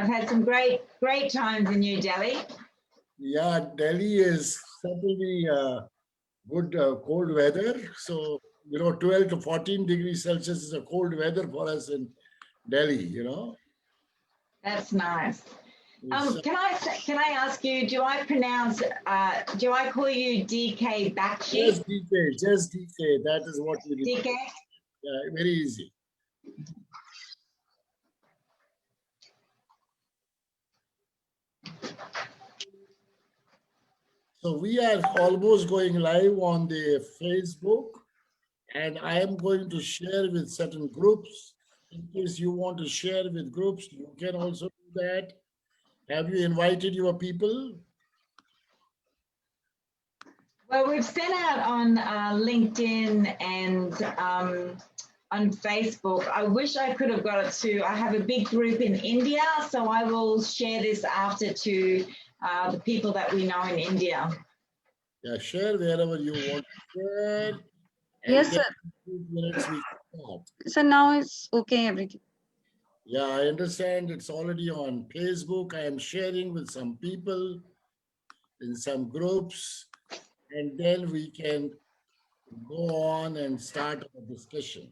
I've had some great times in New Delhi. Yeah, Delhi is certainly good cold weather. So, 12 to 14 degrees Celsius is a cold weather for us in Delhi. That's nice. It's, Can I ask you, do I call you DK Bakshi? just DK. That is what we do. DK? Yeah, very easy. So we are almost going live on the Facebook, and I am going to share with certain groups. In case you want to share with groups, you can also do that. Have you invited your people? Well, we've sent out on LinkedIn and on Facebook. I wish I could have got it to, I have a big group in India, so I will share this after to the people that we know in India. Yeah, share wherever you want to share. Yes, sir. 2 minutes we start. So now it's okay, everything. Yeah, I understand it's already on Facebook. I am sharing with some people in some groups, and then we can go on and start a discussion.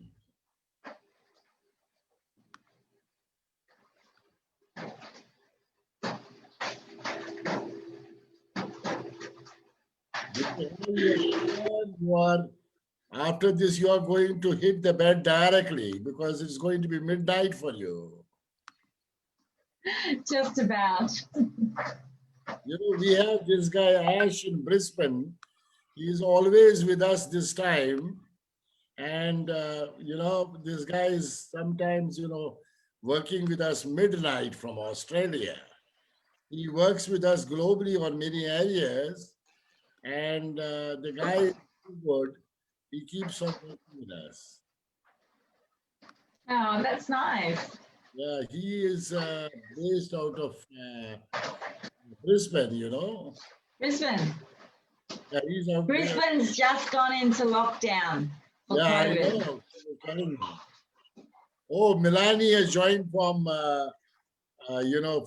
After this, you are going to hit the bed directly because it's going to be midnight for you. Just about. We have this guy Ash in Brisbane. He's always with us this time. And, this guy is sometimes, working with us midnight from Australia. He works with us globally on many areas. And the guy is good. He keeps on working with us. Oh, that's nice. Yeah, he is based out of Brisbane, Brisbane. Yeah, he's out there. Brisbane's just gone into lockdown for Yeah, COVID. I know. Telling me. Oh, Milani has joined from,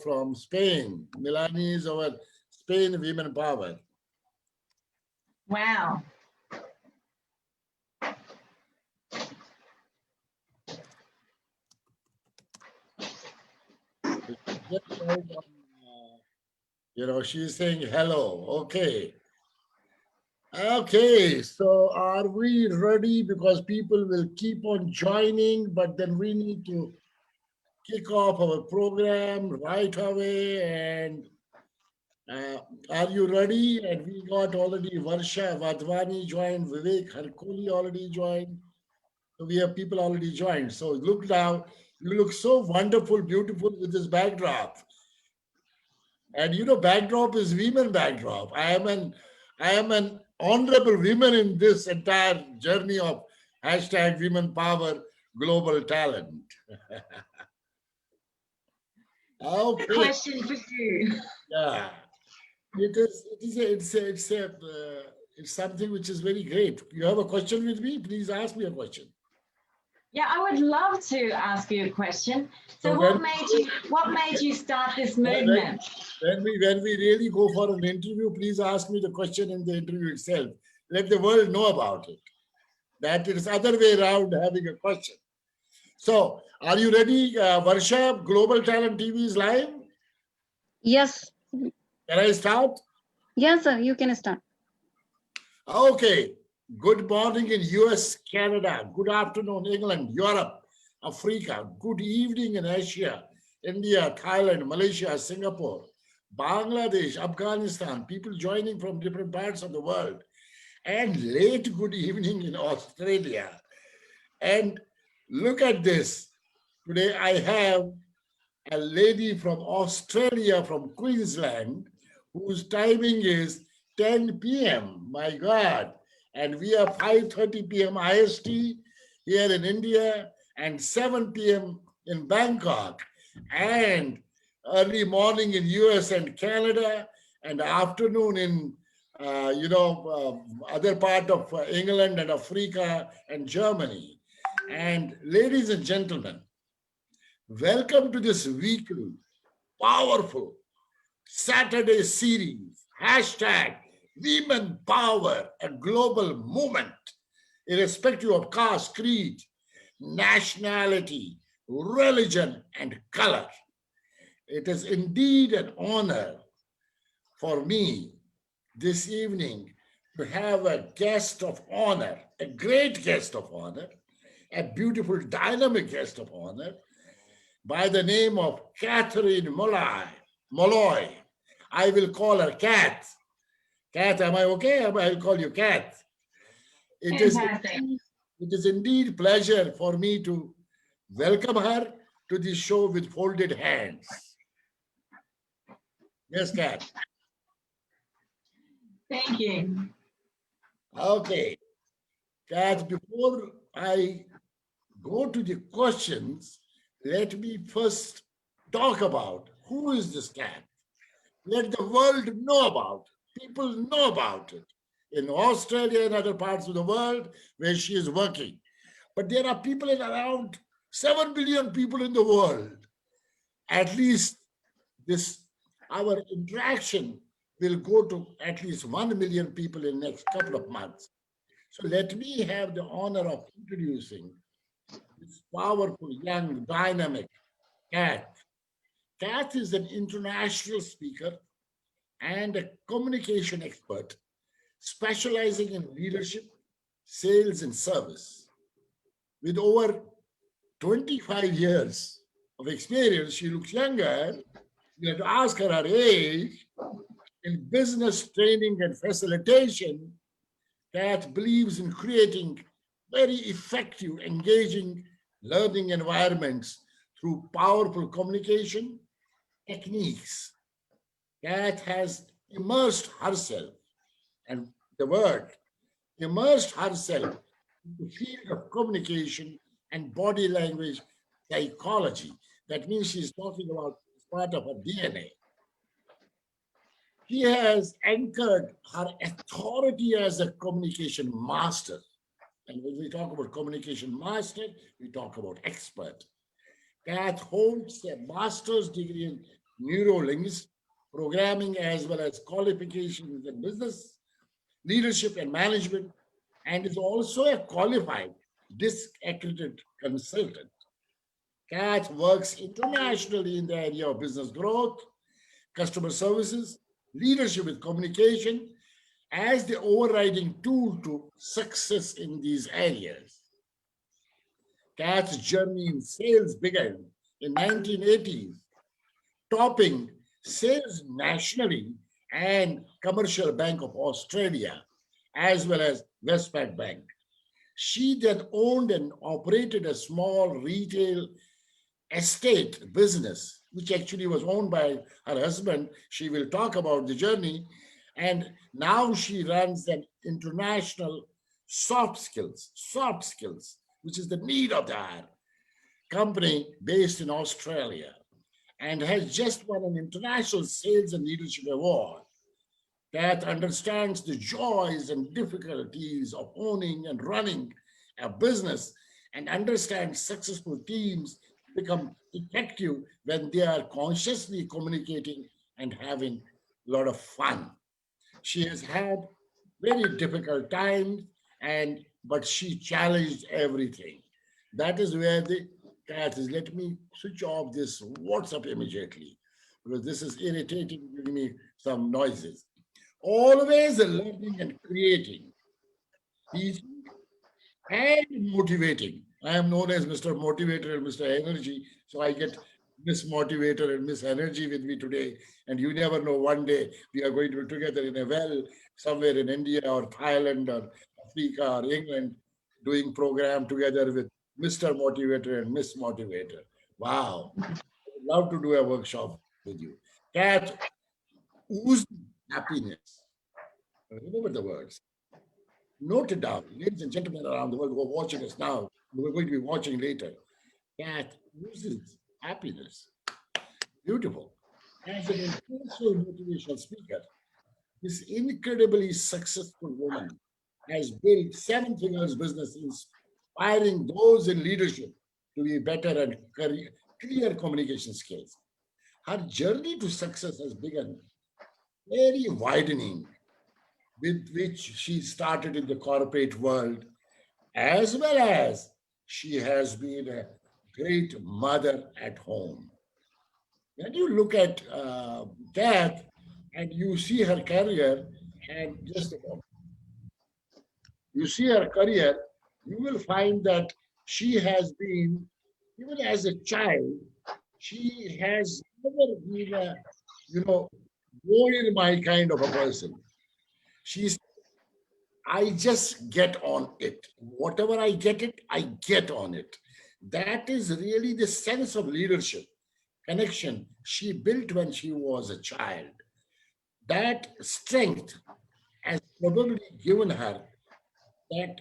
from Spain. Milani is our Spain Women Power. Wow. She's saying hello. Okay. Okay, so are we ready? Because people will keep on joining, but then we need to kick off our program right away. And are you ready? And we got already Varsha Vadvani joined, Vivek Harkoli already joined. So we have people already joined. So look now, you look so wonderful, beautiful with this backdrop. And backdrop is women backdrop. I am an honorable woman in this entire journey of #Women Power Global Talent. Okay. Question for you. Yeah, it's something which is very great. You have a question with me? Please ask me a question. Yeah, I would love to ask you a question. So what made you start this movement? When we really go for an interview, please ask me the question in the interview itself. Let the world know about it. That it is other way around having a question. So, are you ready, Varsha? Global Talent TV is live? Yes. Can I start? Yes, sir. You can start. Okay. Good morning in US, Canada. Good afternoon, England, Europe, Africa. Good evening in Asia, India, Thailand, Malaysia, Singapore, Bangladesh, Afghanistan. People joining from different parts of the world. And late good evening in Australia. And look at this. Today I have a lady from Australia, from Queensland, whose timing is 10 p.m. My God. And we are 5:30 p.m. IST here in India and 7 p.m. in Bangkok and early morning in US and Canada and afternoon in, other part of England and Africa and Germany. And ladies and gentlemen, welcome to this weekly powerful Saturday series, hashtag Women Power, a global movement, irrespective of caste, creed, nationality, religion, and color. It is indeed an honor for me this evening to have a guest of honor, a great guest of honor, a beautiful, dynamic guest of honor by the name of Catherine Molloy. I will call her Cat. Cat, am I okay? I'll call you Cat. Fantastic. It is indeed pleasure for me to welcome her to this show with folded hands. Yes, Cat. Thank you. Okay. Cat, before I go to the questions, let me first talk about who is this Cat. Let the world know about it. People know about it in Australia and other parts of the world where she is working. But there are people in around 7 billion people in the world. At least our interaction will go to at least 1 million people in the next couple of months. So let me have the honor of introducing this powerful, young, dynamic Cat. Cat is an international speaker and a communication expert specializing in leadership, sales, and service. With over 25 years of experience, she looks younger. You have to ask her age. In business training and facilitation, Kat believes in creating very effective, engaging learning environments through powerful communication techniques. Kat has immersed herself, and the word immersed herself in the field of communication and body language psychology. That means she's talking about it's part of her DNA. She has anchored her authority as a communication master. And when we talk about communication master, we talk about expert. Kath holds a master's degree in neurolinguistics, programming, as well as qualifications in business, leadership, and management, and is also a qualified DISC accredited consultant. Kath works internationally in the area of business growth, customer services, leadership with communication as the overriding tool to success in these areas. Kath's journey in sales began in 1980s, topping sales nationally and Commercial Bank of Australia, as well as Westpac Bank. She then owned and operated a small retail estate business, which actually was owned by her husband. She will talk about the journey. And now she runs an international soft skills, which is the need of the hour, company based in Australia, and has just won an international sales and leadership award that understands the joys and difficulties of owning and running a business and understands successful teams become effective when they are consciously communicating and having a lot of fun. She has had very difficult times, but she challenged everything. That is where the cat is. Let me switch off this WhatsApp immediately because this is irritating, giving me some noises. Always learning and creating, teaching and motivating. I am known as Mr. Motivator and Mr. Energy, so I get Miss Motivator and Miss Energy with me today. And you never know, one day we are going to be together in a well somewhere in India or Thailand or Africa or England doing program together with Mr. Motivator and Miss Motivator. Wow. I would love to do a workshop with you. Cat, whose happiness? Remember the words. Note it down. Ladies and gentlemen around the world who are watching us now, who are going to be watching later. Cat uses happiness. Beautiful. As an inspirational motivational speaker, this incredibly successful woman has built seven figures business, inspiring those in leadership to be better and clear communication skills. Her journey to success has begun very widening, with which she started in the corporate world, as well as she has been a great mother at home. When you look at that and you see her career, and just a moment, you see her career, you will find that she has been, even as a child, she has never been a, go in my kind of a person. She's, I just get on it. Whatever I get it, I get on it. That is really the sense of leadership, connection she built when she was a child. That strength has probably given her that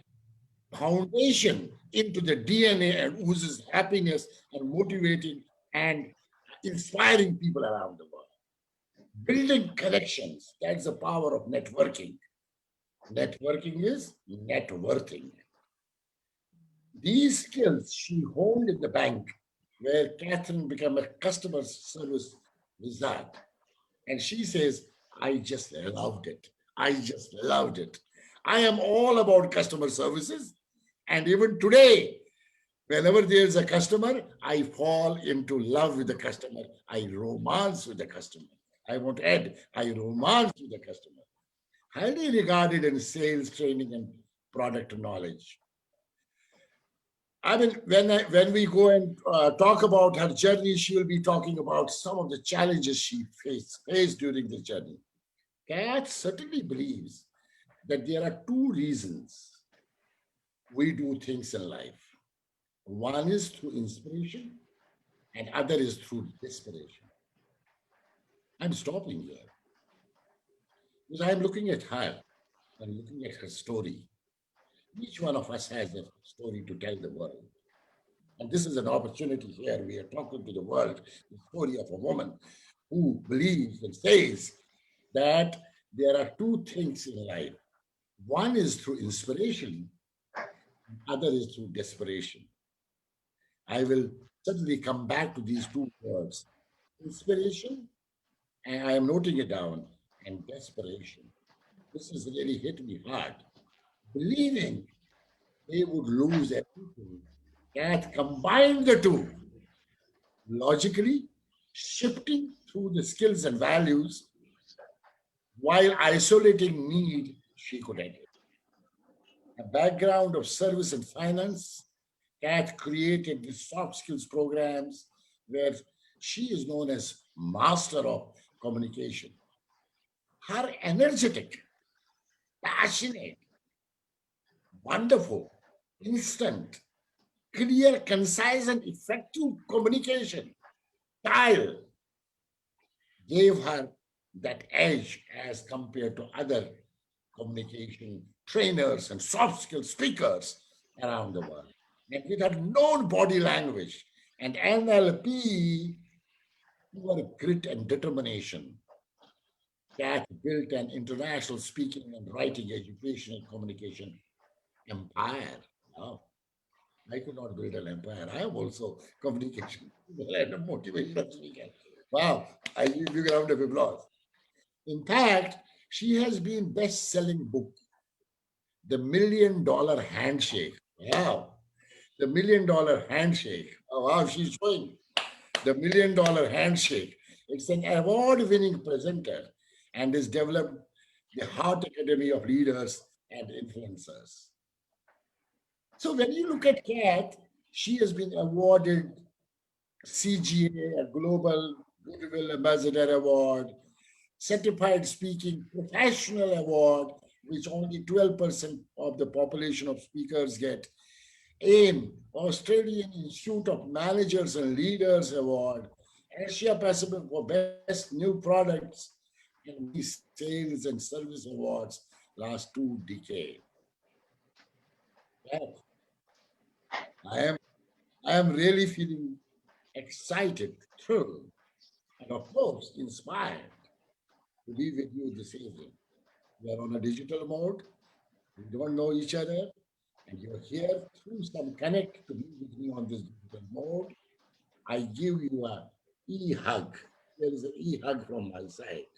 foundation into the DNA and oozes happiness and motivating and inspiring people around the world. Building connections, that's the power of networking. Networking is networking. These skills she honed in the bank, where Catherine became a customer service wizard. And she says, I just loved it. I just loved it. I am all about customer services. And even today, whenever there's a customer, I fall into love with the customer. I romance with the customer. I want to add, I romance with the customer. Highly regarded in sales training and product knowledge. I mean, when we go and talk about her journey, she will be talking about some of the challenges she faced during the journey. Kat certainly believes that there are two reasons we do things in life. One is through inspiration, and other is through desperation. I'm stopping here because I'm looking at her and looking at her story. Each one of us has a story to tell the world. And this is an opportunity here. We are talking to the world the story of a woman who believes and says that there are two things in life. One is through inspiration, other is through desperation. I will certainly come back to these two words, inspiration, and I am noting it down, and desperation. This has really hit me hard. Believing they would lose everything, that combine the two, logically shifting through the skills and values while isolating need she could enter. A background of service and finance, Kat created the soft skills programs where she is known as master of communication. Her energetic, passionate, wonderful, instant, clear, concise, and effective communication style gave her that edge as compared to other communication trainers and soft skill speakers around the world. And with her known body language and NLP, her grit and determination, Kat built an international speaking and writing education and communication empire. Wow. I could not build an empire. I am also communication and a motivational speaker. Wow. I give you a round of applause. In fact, she has been best-selling book, The $1 Million Handshake. Wow. The $1 Million Handshake. Oh, wow, she's showing the $1 Million Handshake. It's an award-winning presenter and is developed the Heart Academy of Leaders and Influencers. So when you look at Kat, she has been awarded CGA, a Global Goodwill Ambassador Award, Certified Speaking Professional Award, which only 12% of the population of speakers get. AIM, Australian Institute of Managers and Leaders Award, Asia Pacific for Best New Products, and these Sales and Service Awards last 2 decades. Well, I am I am really feeling excited, thrilled, and of course inspired to be with you this evening. We are on a digital mode. We don't know each other, and you're here through some connect to be with me on this digital mode. I give you a e-hug. there is an e-hug from my side.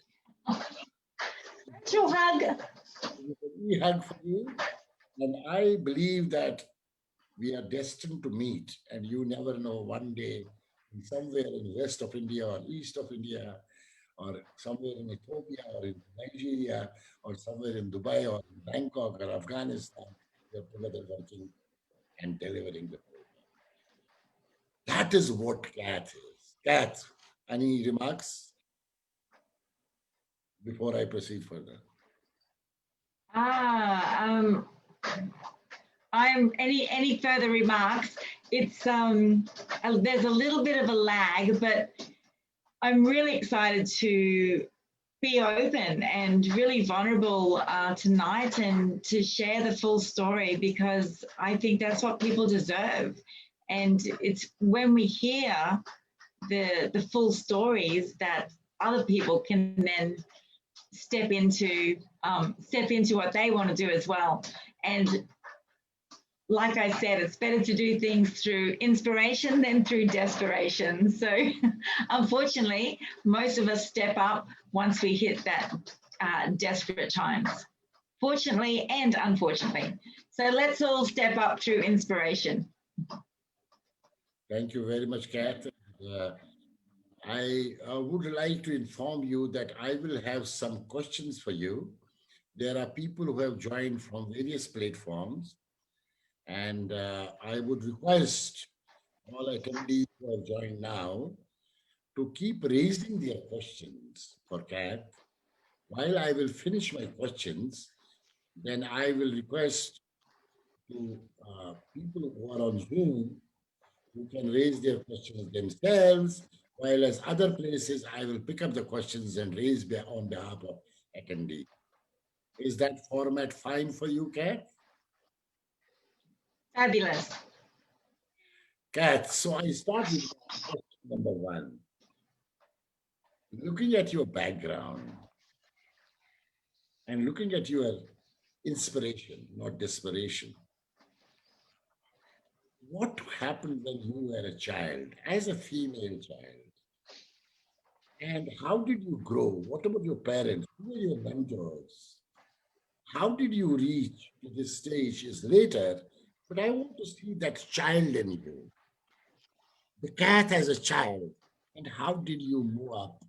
Virtual hug. There is an e-hug for you. And I believe that we are destined to meet, and you never know, one day somewhere in west of India or east of India, or somewhere in Ethiopia or in Nigeria or somewhere in Dubai or in Bangkok or Afghanistan, we are together working and delivering the program. That is what CAT is. CAT, any remarks before I proceed further? I'm any further remarks. It's there's a little bit of a lag, but I'm really excited to be open and really vulnerable tonight and to share the full story, because I think that's what people deserve. And it's when we hear the full stories that other people can then step into what they want to do as well. And like I said, it's better to do things through inspiration than through desperation. So unfortunately, most of us step up once we hit that desperate times, fortunately and unfortunately. So let's all step up through inspiration. Thank you very much, Kat. I would like to inform you that I will have some questions for you. There are people who have joined from various platforms, and I would request all attendees who have joined now to keep raising their questions for Kat. While I will finish my questions, then I will request to people who are on Zoom who can raise their questions themselves, while as other places, I will pick up the questions and raise on behalf of attendee. Is that format fine for you, Kat? Fabulous. Kat, so I start with question number one. Looking at your background and looking at your inspiration, not desperation, what happened when you were a child, as a female child? And how did you grow? What about your parents? Who were your mentors? How did you reach to this stage is later, but I want to see that child in you. The Kat as a child, and how did you move up?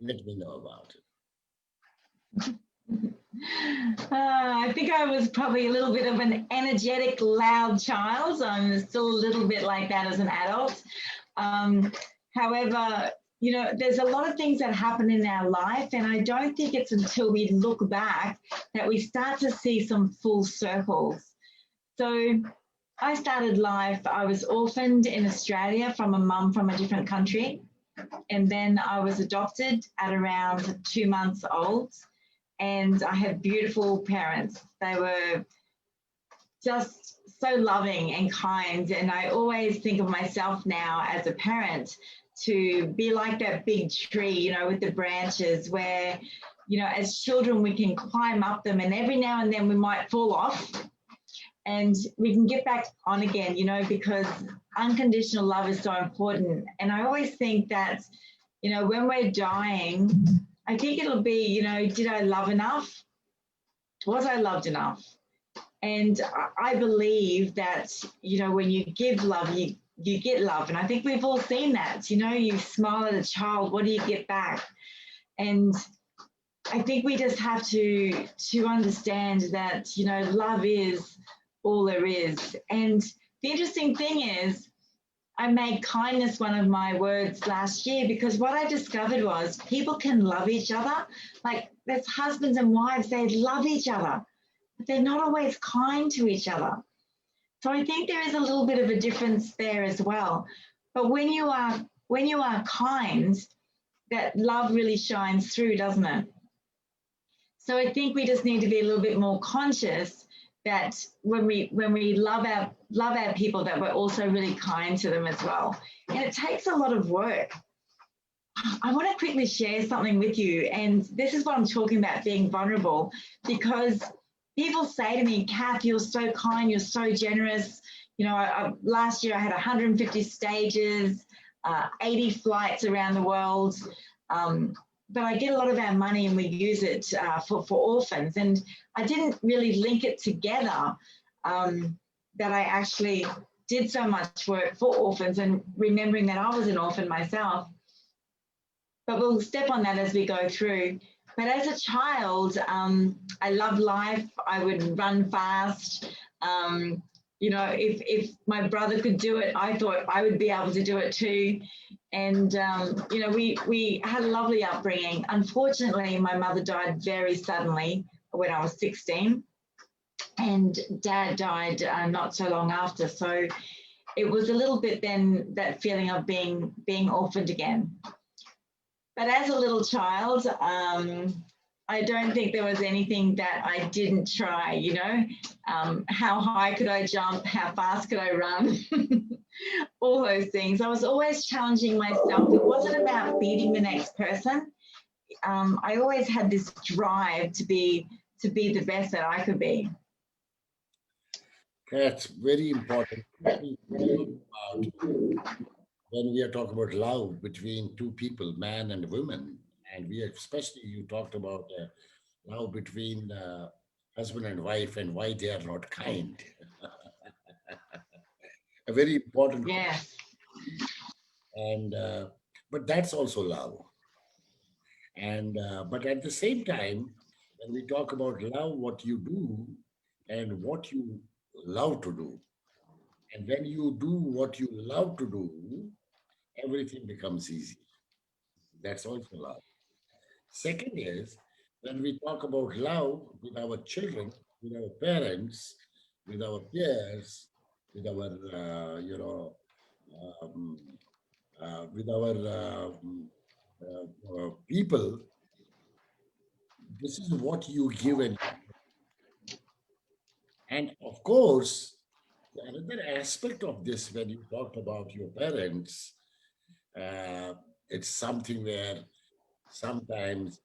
Let me know about it. I think I was probably a little bit of an energetic, loud child. I'm still a little bit like that as an adult. However, you know, there's a lot of things that happen in our life, and I don't think it's until we look back that we start to see some full circles. So I started life, I was orphaned in Australia from a mum from a different country. And then I was adopted at around 2 months old. And I had beautiful parents. They were just so loving and kind. And I always think of myself now as a parent to be like that big tree, you know, with the branches where, you know, as children, we can climb up them, and every now and then we might fall off and we can get back on again, you know, because unconditional love is so important. And I always think that, you know, when we're dying, I think it'll be, you know, did I love enough? Was I loved enough? And I believe that, you know, when you give love, you get love. And I think we've all seen that, you know, you smile at a child, what do you get back? And I think we just have to understand that, you know, love is all there is. And the interesting thing is, I made kindness one of my words last year, because what I discovered was people can love each other. Like there's husbands and wives, they love each other, but they're not always kind to each other. So I think there is a little bit of a difference there as well. But when you are kind, that love really shines through, doesn't it? So I think we just need to be a little bit more conscious that when we love our people, that we're also really kind to them as well. And it takes a lot of work. I want to quickly share something with you, and this is what I'm talking about, being vulnerable, because people say to me, Kath, you're so kind, you're so generous. You know, last year I had 150 stages. 80 flights around the world. But I get a lot of our money and we use it for orphans. And I didn't really link it together that I actually did so much work for orphans, and remembering that I was an orphan myself. But we'll step on that as we go through. But as a child, I loved life. I would run fast. You know, if my brother could do it, I thought I would be able to do it too. And, you know, we had a lovely upbringing. Unfortunately, my mother died very suddenly when I was 16, and Dad died not so long after. So it was a little bit then that feeling of being orphaned again. But as a little child, I don't think there was anything that I didn't try, you know. How high could I jump? How fast could I run? All those things. I was always challenging myself. It wasn't about beating the next person. I always had this drive to be the best that I could be. That's very important. When we are talking about love between two people, man and woman, and we especially, you talked about love between husband and wife and why they are not kind. A very important. Yes. And but that's also love. And but at the same time, when we talk about love, what you do and what you love to do, and when you do what you love to do, everything becomes easy. That's also love. Second is when we talk about love with our children, with our parents, with our peers, with our um, with our people, this is what you give. And of course, another aspect of this, when you talked about your parents, uh, it's something where sometimes,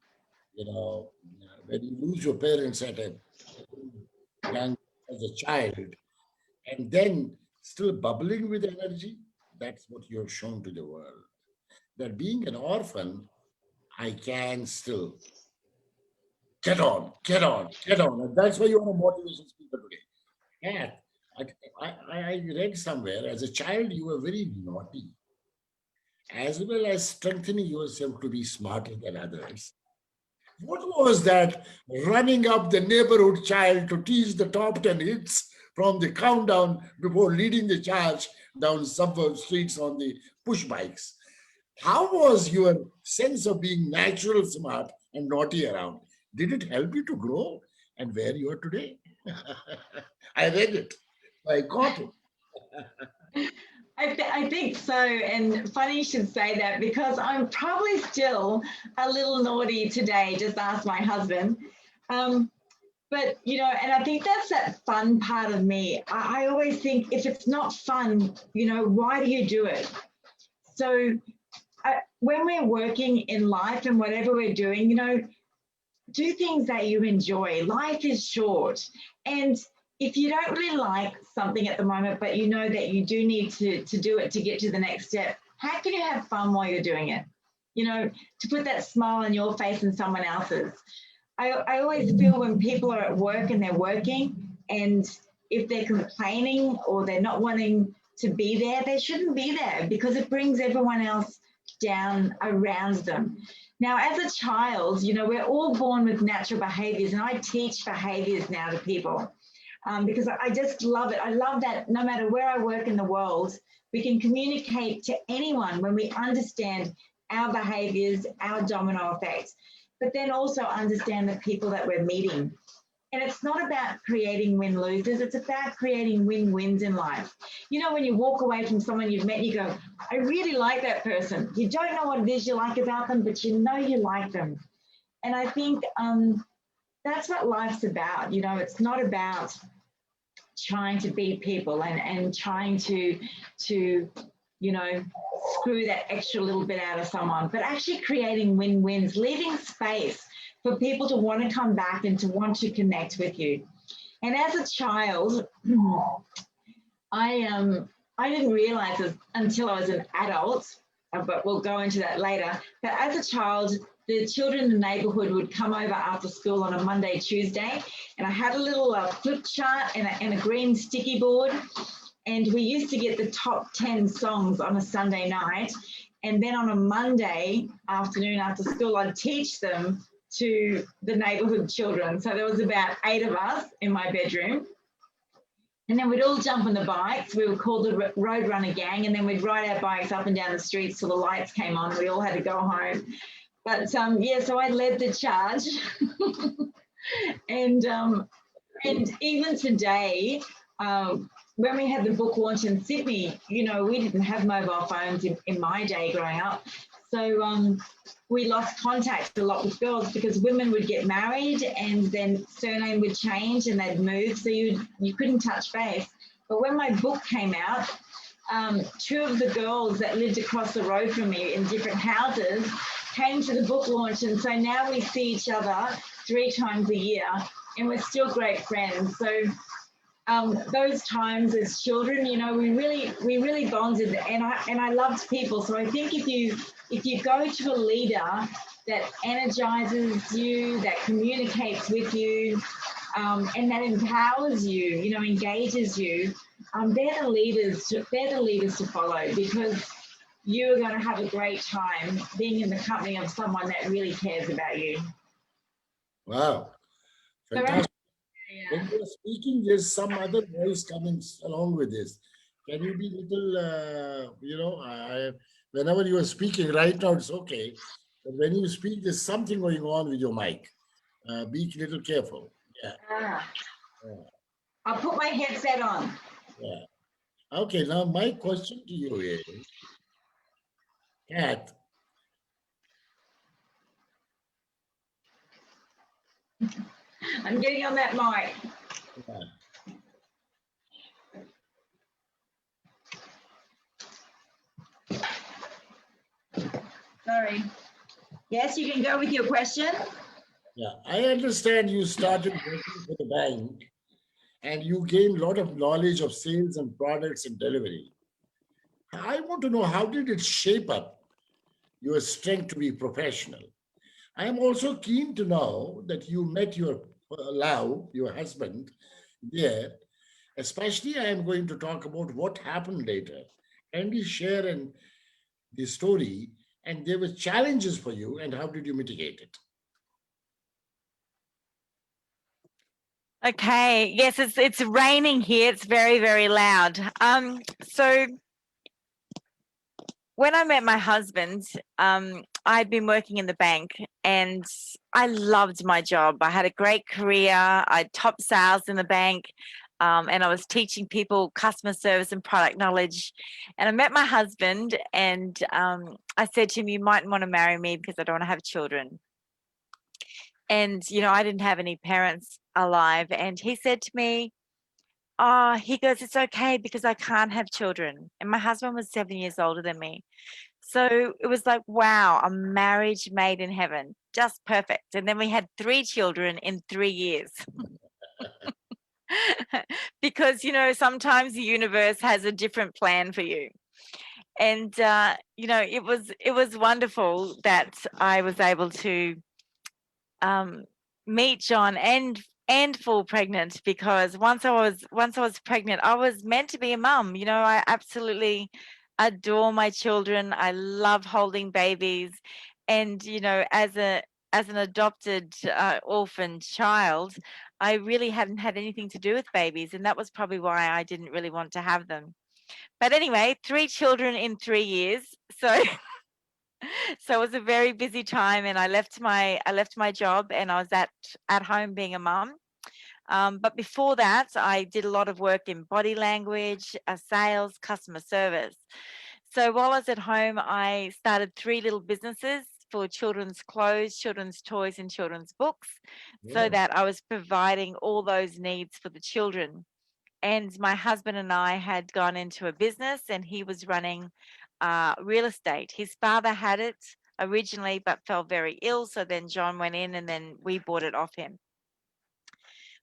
you know, when you lose your parents at a young as a child, and then still bubbling with energy, that's what you have shown to the world. That being an orphan, I can still get on, get on, get on. And that's why you are a motivation speaker today. Yeah, I read somewhere as a child you were very naughty, as well as strengthening yourself to be smarter than others. What was that running up the neighborhood child to teach the top 10 hits from the countdown before leading the charge down suburb streets on the push bikes? How was your sense of being natural smart and naughty around? Did it help you to grow and where you are today? I read it. I caught it. I think so. And funny you should say that, because I'm probably still a little naughty today. Just ask my husband. But, you know, and I think that's that fun part of me. I always think if it's not fun, you know, why do you do it? So when we're working in life and whatever we're doing, you know, do things that you enjoy. Life is short. And if you don't really like something at the moment, but you know that you do need to do it to get to the next step, how can you have fun while you're doing it? You know, to put that smile on your face and someone else's. I always feel when people are at work and they're working, and if they're complaining or they're not wanting to be there, they shouldn't be there, because it brings everyone else down around them. Now, as a child, you know, we're all born with natural behaviors, and I teach behaviors now to people because I just love it. I love that no matter where I work in the world, we can communicate to anyone when we understand our behaviors, our domino effects, but then also understand the people that we're meeting. And it's not about creating win-losers, it's about creating win-wins in life. You know, when you walk away from someone you've met, you go, I really like that person. You don't know what it is you like about them, but you know you like them. And I think that's what life's about. You know, it's not about trying to beat people and trying to you know, screw that extra little bit out of someone, but actually creating win-wins, leaving space for people to want to come back and to want to connect with you. And as a child, I didn't realize this until I was an adult, but we'll go into that later. But as a child, the children in the neighbourhood would come over after school on a Monday, Tuesday, and I had a little flip chart and a green sticky board, and we used to get the top 10 songs on a Sunday night, and then on a Monday afternoon after school, I'd teach them to the neighbourhood children. So there was about 8 of us in my bedroom. And then we'd all jump on the bikes. We were called the Road Runner Gang, and then we'd ride our bikes up and down the streets till the lights came on. We all had to go home. But yeah, so I led the charge. and even today, when we had the book launch in Sydney, you know, we didn't have mobile phones in my day growing up. So we lost contact a lot with girls because women would get married and then surname would change and they'd move, so you couldn't touch base. But when my book came out, 2 of the girls that lived across the road from me in different houses came to the book launch, and so now we see each other 3 times a year, and we're still great friends. So those times as children, you know, we really bonded, and I loved people. So I think if you go to a leader that energizes you, that communicates with you, and that empowers you, you know, engages you, they're the leaders to follow, because you're going to have a great time being in the company of someone that really cares about you. Wow. So, Fantastic. yeah. When you're speaking, there's some other voice coming along with this. Can you be little, you know, whenever you are speaking right now, it's okay. But when you speak, there's something going on with your mic. Be a little careful. Yeah. I'll put my headset on. Yeah. Okay, now my question to you is, Kat, I'm getting on that mic. Sorry. Yes, you can go with your question. yeah, I understand you started working for the bank and you gained a lot of knowledge of sales and products and delivery. I want to know, how did it shape up your strength to be professional? I am also keen to know that you met your love, your husband, there. Especially, I am going to talk about what happened later. Can you share the story? And there were challenges for you, and how did you mitigate it? Okay. Yes, it's raining here. It's very, very loud. So when I met my husband, I'd been working in the bank and I loved my job. I had a great career. I topped sales in the bank, and I was teaching people customer service and product knowledge. And I met my husband, and I said to him, "You might want to marry me because I don't want to have children." And, you know, I didn't have any parents alive. And he said to me, "Oh," he goes, "it's okay because I can't have children." And my husband was 7 years older than me. So it was like, wow, a marriage made in heaven, just perfect. And then we had 3 children in 3 years. Because, you know, sometimes the universe has a different plan for you. And, you know, it was wonderful that I was able to meet John and fall pregnant, because once I was pregnant, I was meant to be a mum. You know, I absolutely adore my children. I love holding babies, and you know, as an adopted orphan child, I really hadn't had anything to do with babies, and that was probably why I didn't really want to have them. But anyway, 3 children in 3 years. So so it was a very busy time, and I left my job, and I was at home being a mom. But before that, I did a lot of work in body language, sales, customer service. So while I was at home, I started 3 little businesses for children's clothes, children's toys, and children's books, so Yeah. that I was providing all those needs for the children. And my husband and I had gone into a business, and he was running real estate. His father had it originally, but fell very ill. So then John went in, and then we bought it off him.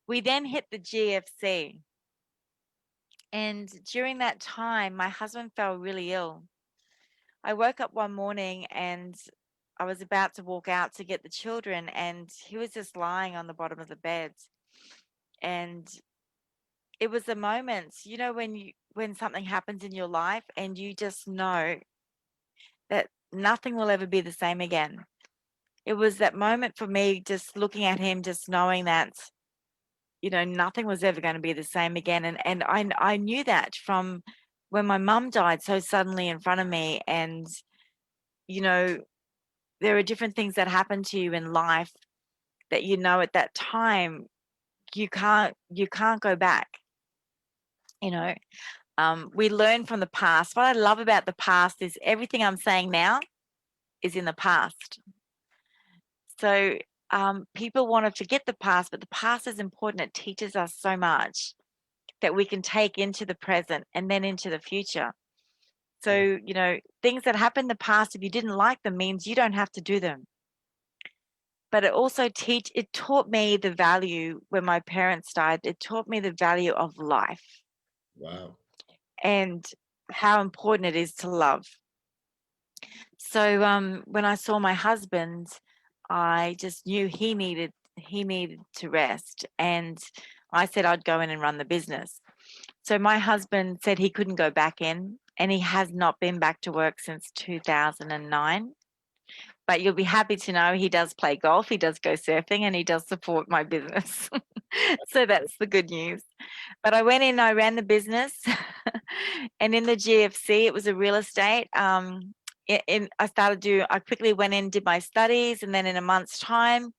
We then hit the GFC. And during that time, my husband fell really ill. I woke up one morning and I was about to walk out to get the children, and he was just lying on the bottom of the bed. And it was a moment, you know, when something happens in your life and you just know that nothing will ever be the same again. It was that moment for me, just looking at him, just knowing that, you know, nothing was ever going to be the same again. And I knew that from when my mum died so suddenly in front of me. And, you know, there are different things that happen to you in life that, you know, at that time you can't go back. You know, we learn from the past. What I love about the past is everything I'm saying now is in the past. So people want to forget the past, but the past is important. It teaches us so much that we can take into the present and then into the future. So, you know, things that happened in the past, if you didn't like them, means you don't have to do them. But it taught me the value when my parents died. It taught me the value of life Wow. and how important it is to love. So when I saw my husband, I just knew he needed to rest, and I said I'd go in and run the business. So my husband said he couldn't go back in, and he has not been back to work since 2009. But you'll be happy to know he does play golf, he does go surfing, and he does support my business. So that's the good news. But I went in, I ran the business, and in the GFC, it was a real estate. I quickly went in, did my studies, and then in a month's time,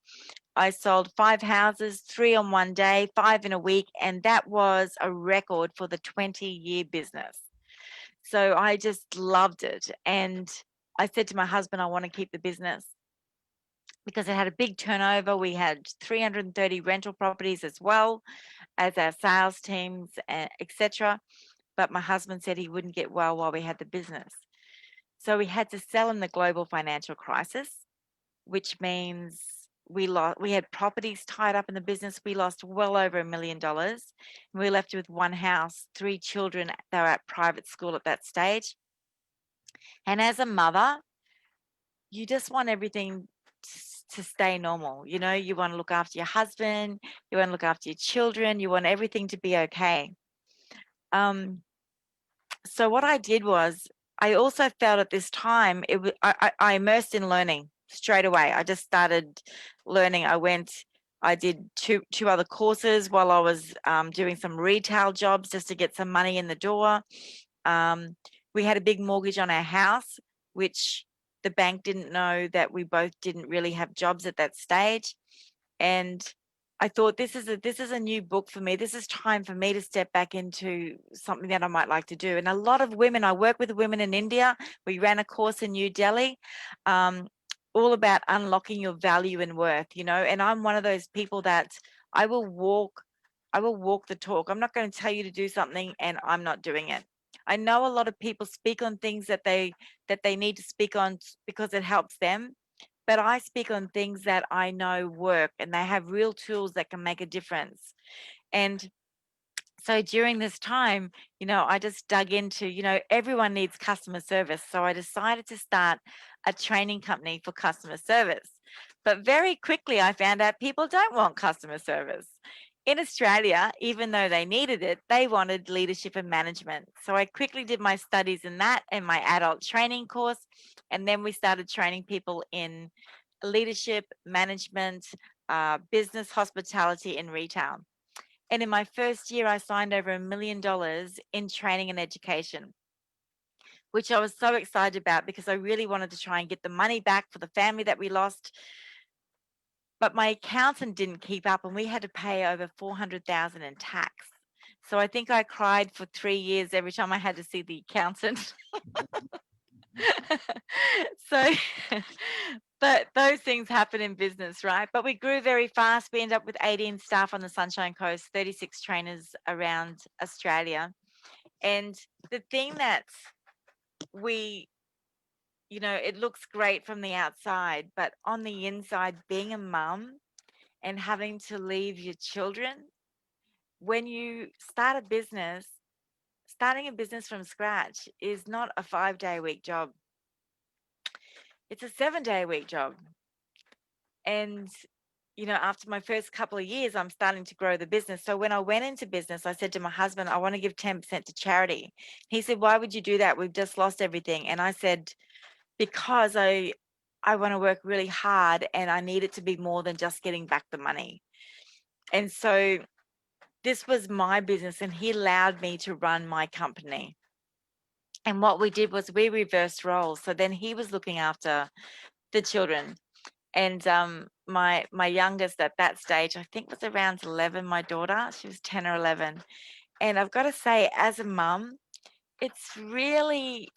I sold 5 houses, 3 on one day, 5 in a week, and that was a record for the 20-year business. So I just loved it. And I said to my husband, I want to keep the business because it had a big turnover. We had 330 rental properties as well as our sales teams, etc. But my husband said he wouldn't get well while we had the business. So we had to sell in the global financial crisis, which means we had properties tied up in the business. We lost well over $1 million. We were left with one house, 3 children. They were at private school at that stage. And as a mother, you just want everything to stay normal. You know, you want to look after your husband, you want to look after your children, you want everything to be okay. So what I did was, I also felt at this time I immersed in learning straight away. I just started learning. I did two other courses while I was doing some retail jobs just to get some money in the door. We had a big mortgage on our house, which the bank didn't know that we both didn't really have jobs at that stage. And I thought this is a new book for me. This is time for me to step back into something that I might like to do. And a lot of women, I work with women in India. We ran a course in New Delhi, all about unlocking your value and worth, you know. And I'm one of those people that I will walk the talk. I'm not going to tell you to do something and I'm not doing it. I know a lot of people speak on things that they need to speak on because it helps them, but I speak on things that I know work and they have real tools that can make a difference. And so during this time, you know, I just dug into, you know, everyone needs customer service. So I decided to start a training company for customer service. But very quickly, I found out people don't want customer service. In Australia, even though they needed it, they wanted leadership and management. So I quickly did my studies in that and my adult training course. And then we started training people in leadership, management, business, hospitality, and retail. And in my first year, I signed over $1 million in training and education, which I was so excited about because I really wanted to try and get the money back for the family that we lost. But my accountant didn't keep up and we had to pay over 400,000 in tax. So I think I cried for 3 years every time I had to see the accountant. So but those things happen in business, right? But we grew very fast. We ended up with 18 staff on the Sunshine Coast, 36 trainers around Australia. And the thing that we, you know, it looks great from the outside, but on the inside, being a mum and having to leave your children, when you start a business, starting a business from scratch is not a 5-day-a-week job. it's a 7-day-a-week job. And, you know, after my first couple of years, I'm starting to grow the business. So when I went into business, I said to my husband, I want to give 10% to charity. He said, why would you do that? We've just lost everything. And I said, because I want to work really hard and I need it to be more than just getting back the money. And so this was my business and he allowed me to run my company. And what we did was we reversed roles. So then he was looking after the children. And my youngest at that stage, I think was around 11, my daughter, she was 10 or 11. And I've got to say, as a mum, it's really,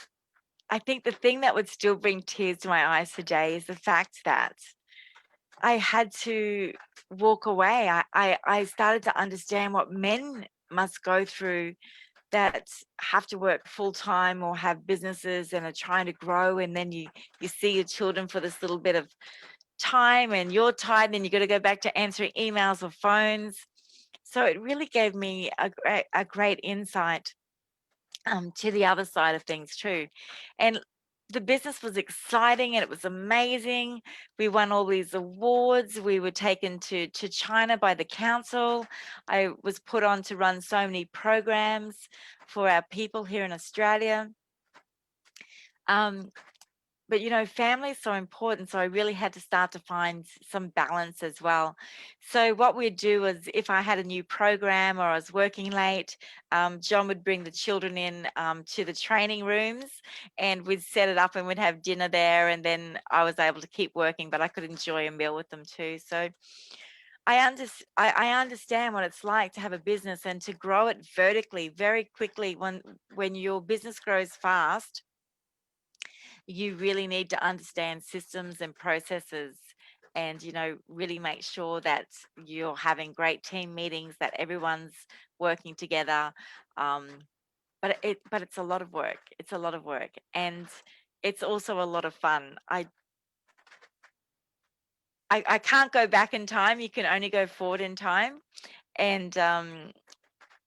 I think the thing that would still bring tears to my eyes today is the fact that I had to walk away. I started to understand what men must go through that have to work full time or have businesses and are trying to grow. And then you see your children for this little bit of time and you're tired and you got to go back to answering emails or phones. So it really gave me a great insight to the other side of things too. And the business was exciting and it was amazing. We won all these awards. We were taken to China by the council. I was put on to run so many programs for our people here in Australia. But you know, family is so important. So I really had to start to find some balance as well. So what we'd do is if I had a new program or I was working late, John would bring the children in to the training rooms and we'd set it up and we'd have dinner there. And then I was able to keep working, but I could enjoy a meal with them too. So I understand what it's like to have a business and to grow it vertically very quickly. When your business grows fast, you really need to understand systems and processes and you know really make sure that you're having great team meetings, that everyone's working together. um, but it's a lot of work. It's a lot of work and it's also a lot of fun. I can't go back in time. You can only go forward in time. And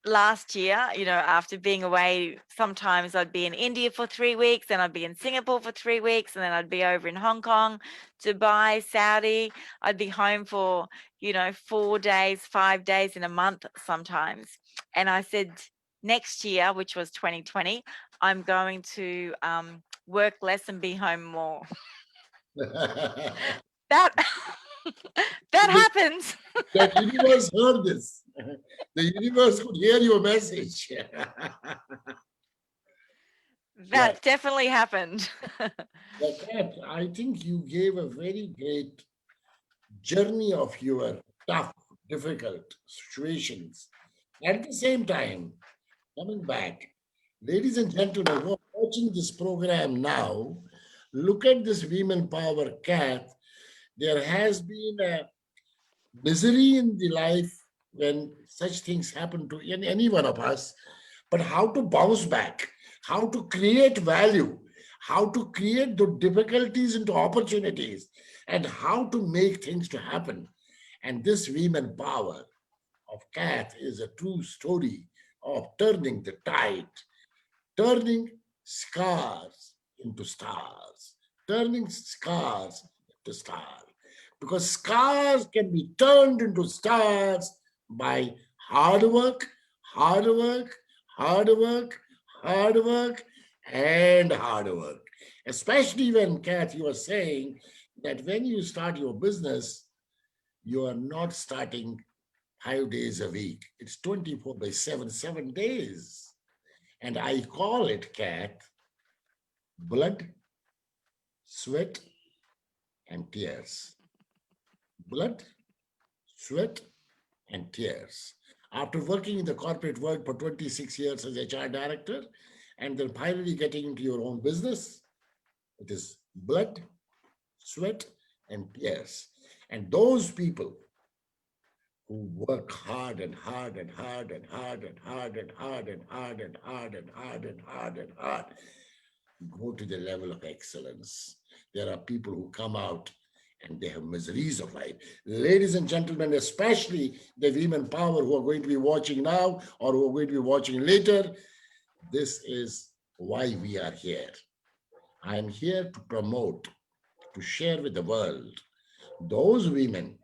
last year, you know, after being away, sometimes I'd be in India for 3 weeks, then I'd be in Singapore for 3 weeks, and then I'd be over in Hong Kong, Dubai, Saudi. I'd be home for, you know, 4 days, 5 days in a month sometimes. And I said, next year, which was 2020, I'm going to work less and be home more. That that happens. The universe heard this. The universe could hear your message. That definitely happened. But Kat, I think you gave a very great journey of your tough, difficult situations. At the same time, coming back, ladies and gentlemen who are watching this program now, look at this Women Power Cat. There has been a misery in the life when such things happen to any one of us, but how to bounce back, how to create value, how to create the difficulties into opportunities, and how to make things to happen. And this Women Power of Cat is a true story of turning the tide, turning scars into stars, turning scars into stars. Because scars can be turned into stars by hard work, hard work, hard work, hard work, and hard work. Especially when, Kath, you are saying that when you start your business, you are not starting 5 days a week. It's 24 by 7, 7 days. And I call it, Cat, blood, sweat, and tears. Blood, sweat, and tears. After working in the corporate world for 26 years as HR director, and then finally getting into your own business, it is blood, sweat, and tears. And those people who work hard and hard and hard and hard and hard and hard and hard and hard and hard and hard and hard go to the level of excellence. There are people who come out and they have miseries of life. Ladies and gentlemen, especially the women power who are going to be watching now or who are going to be watching later, this is why we are here. I am here to promote to share with the world those women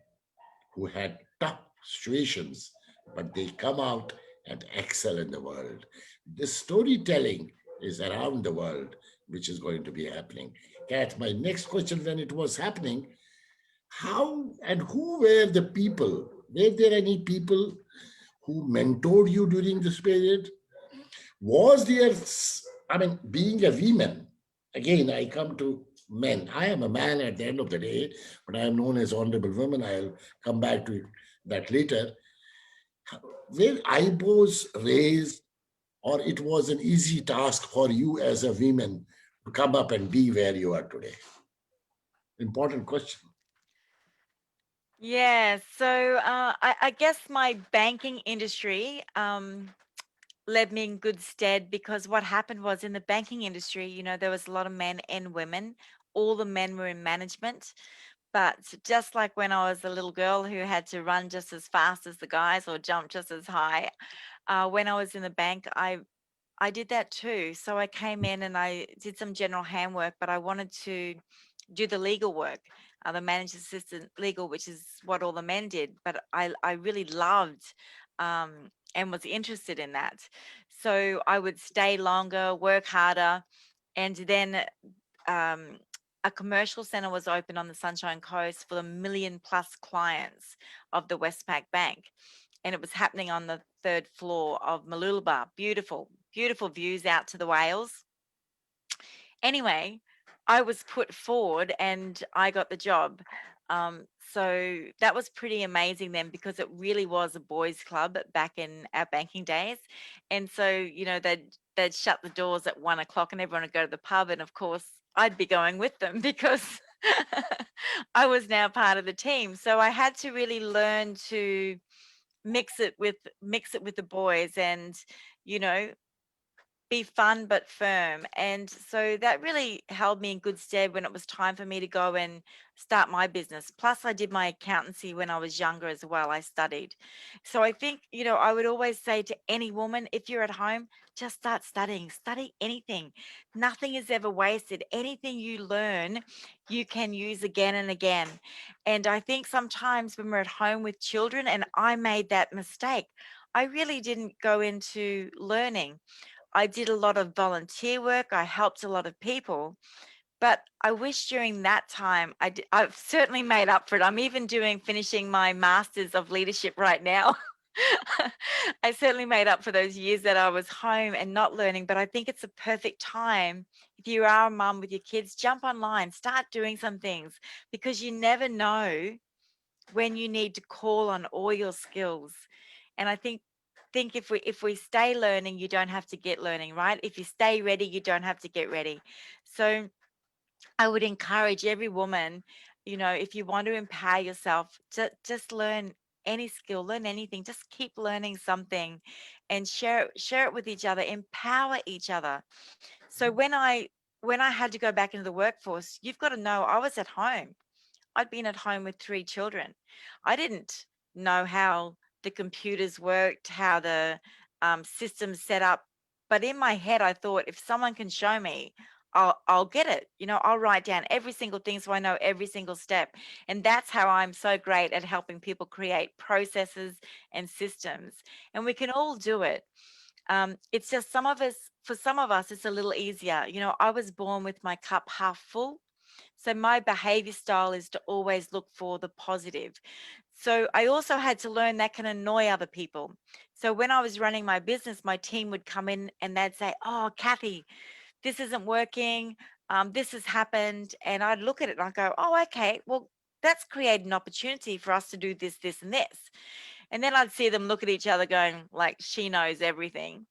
who had tough situations, but they come out and excel in the world. This storytelling is around the world, which is going to be happening. Kat, my next question when it was happening, how and who were the people? Were there any people who mentored you during this period? Was there, I mean, being a woman, again, I come to men. I am a man at the end of the day, but I am known as honorable woman. I'll come back to that later. Were eyebrows raised, or it was an easy task for you as a woman to come up and be where you are today? Important question. Yeah, so I guess my banking industry led me in good stead, because what happened was, in the banking industry, there was a lot of men and women. All the men were in management. But just like when I was a little girl who had to run just as fast as the guys or jump just as high, when I was in the bank, I did that too. So I came in and I did some general handwork, but I wanted to do the legal work, the manager's assistant legal, which is what all the men did. But I really loved and was interested in that. So I would stay longer, work harder, and then um, a commercial center was open on the Sunshine Coast for the million plus clients of the Westpac Bank. And it was happening on the third floor of Mooloolaba. Beautiful, beautiful views out to the whales. Anyway, I was put forward and I got the job. So that was pretty amazing then, because it really was a boys' club back in our banking days. And so, they'd shut the doors at 1 o'clock and everyone would go to the pub. And of course, I'd be going with them because I was now part of the team. So I had to really learn to mix it with the boys, and you know be fun but firm. And so that really held me in good stead when it was time for me to go and start my business. Plus, I did my accountancy when I was younger as well. I studied. So I think, I would always say to any woman, if you're at home, just start studying, study anything. Nothing is ever wasted. Anything you learn, you can use again and again. And I think sometimes when we're at home with children, and I made that mistake, I really didn't go into learning. I did a lot of volunteer work. I helped a lot of people. But I wish during that time I've certainly made up for it. I'm even finishing my Masters of Leadership right now. I certainly made up for those years that I was home and not learning. But I think it's a perfect time. If you are a mum with your kids, jump online, start doing some things, because you never know when you need to call on all your skills. And I think if we stay learning, you don't have to get learning, right? If you stay ready, you don't have to get ready. So I would encourage every woman, if you want to empower yourself, just learn any skill, learn anything, just keep learning something and share it with each other, empower each other. So when I had to go back into the workforce, you've got to know I was at home. I'd been at home with 3 children. I didn't know how the computers worked, how the systems set up. But in my head, I thought, if someone can show me, I'll get it. I'll write down every single thing so I know every single step. And that's how I'm so great at helping people create processes and systems. And we can all do it. It's just for some of us, it's a little easier. I was born with my cup half full, so my behavior style is to always look for the positive. So I also had to learn that can annoy other people. So when I was running my business, my team would come in and they'd say, "Oh, Kathy, this isn't working. This has happened." And I'd look at it and I'd go, "Oh, okay, well, that's created an opportunity for us to do this, this, and this." And then I'd see them look at each other going, like, she knows everything.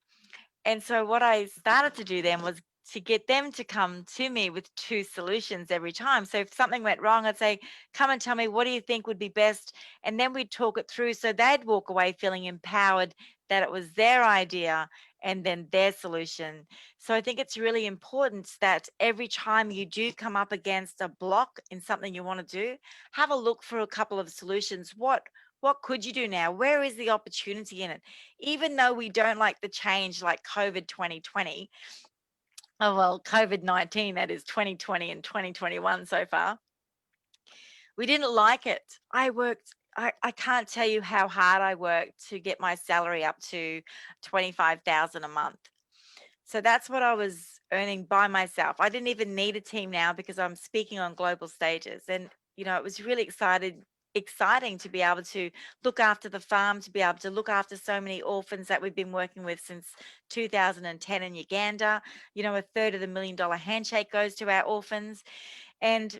And so what I started to do then was to get them to come to me with 2 solutions every time. So if something went wrong, I'd say, "Come and tell me, what do you think would be best?" And then we'd talk it through so they'd walk away feeling empowered that it was their idea and then their solution. So I think it's really important that every time you do come up against a block in something you want to do, have a look for a couple of solutions. What could you do now? Where is the opportunity in it? Even though we don't like the change, like COVID 2020, oh well, COVID-19, that is 2020 and 2021 so far. We didn't like it. I can't tell you how hard I worked to get my salary up to 25,000 a month. So that's what I was earning by myself. I didn't even need a team now because I'm speaking on global stages. And, you know, it was really exciting to be able to look after the farm, to be able to look after so many orphans that we've been working with since 2010 in Uganda. You know, a third of the $1 Million Handshake goes to our orphans. And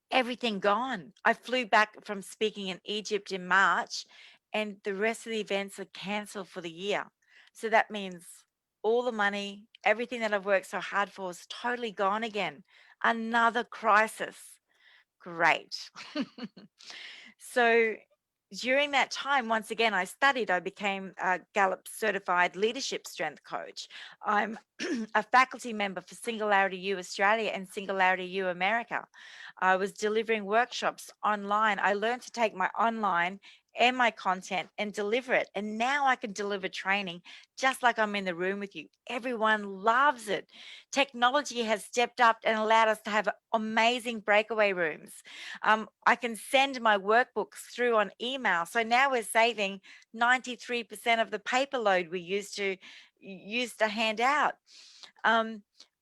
everything gone. I flew back from speaking in Egypt in March, and the rest of the events are cancelled for the year. So that means all the money, everything that I've worked so hard for is totally gone again. Another crisis. Great. So during that time, once again, I studied. I became a Gallup certified leadership strength coach. I'm a faculty member for Singularity U Australia and Singularity U America. I was delivering workshops online. I learned to take my online and my content and deliver it. And now I can deliver training just like I'm in the room with you. Everyone loves it. Technology has stepped up and allowed us to have amazing breakaway rooms. I can send my workbooks through on email. So now we're saving 93% of the paper load we used to hand out.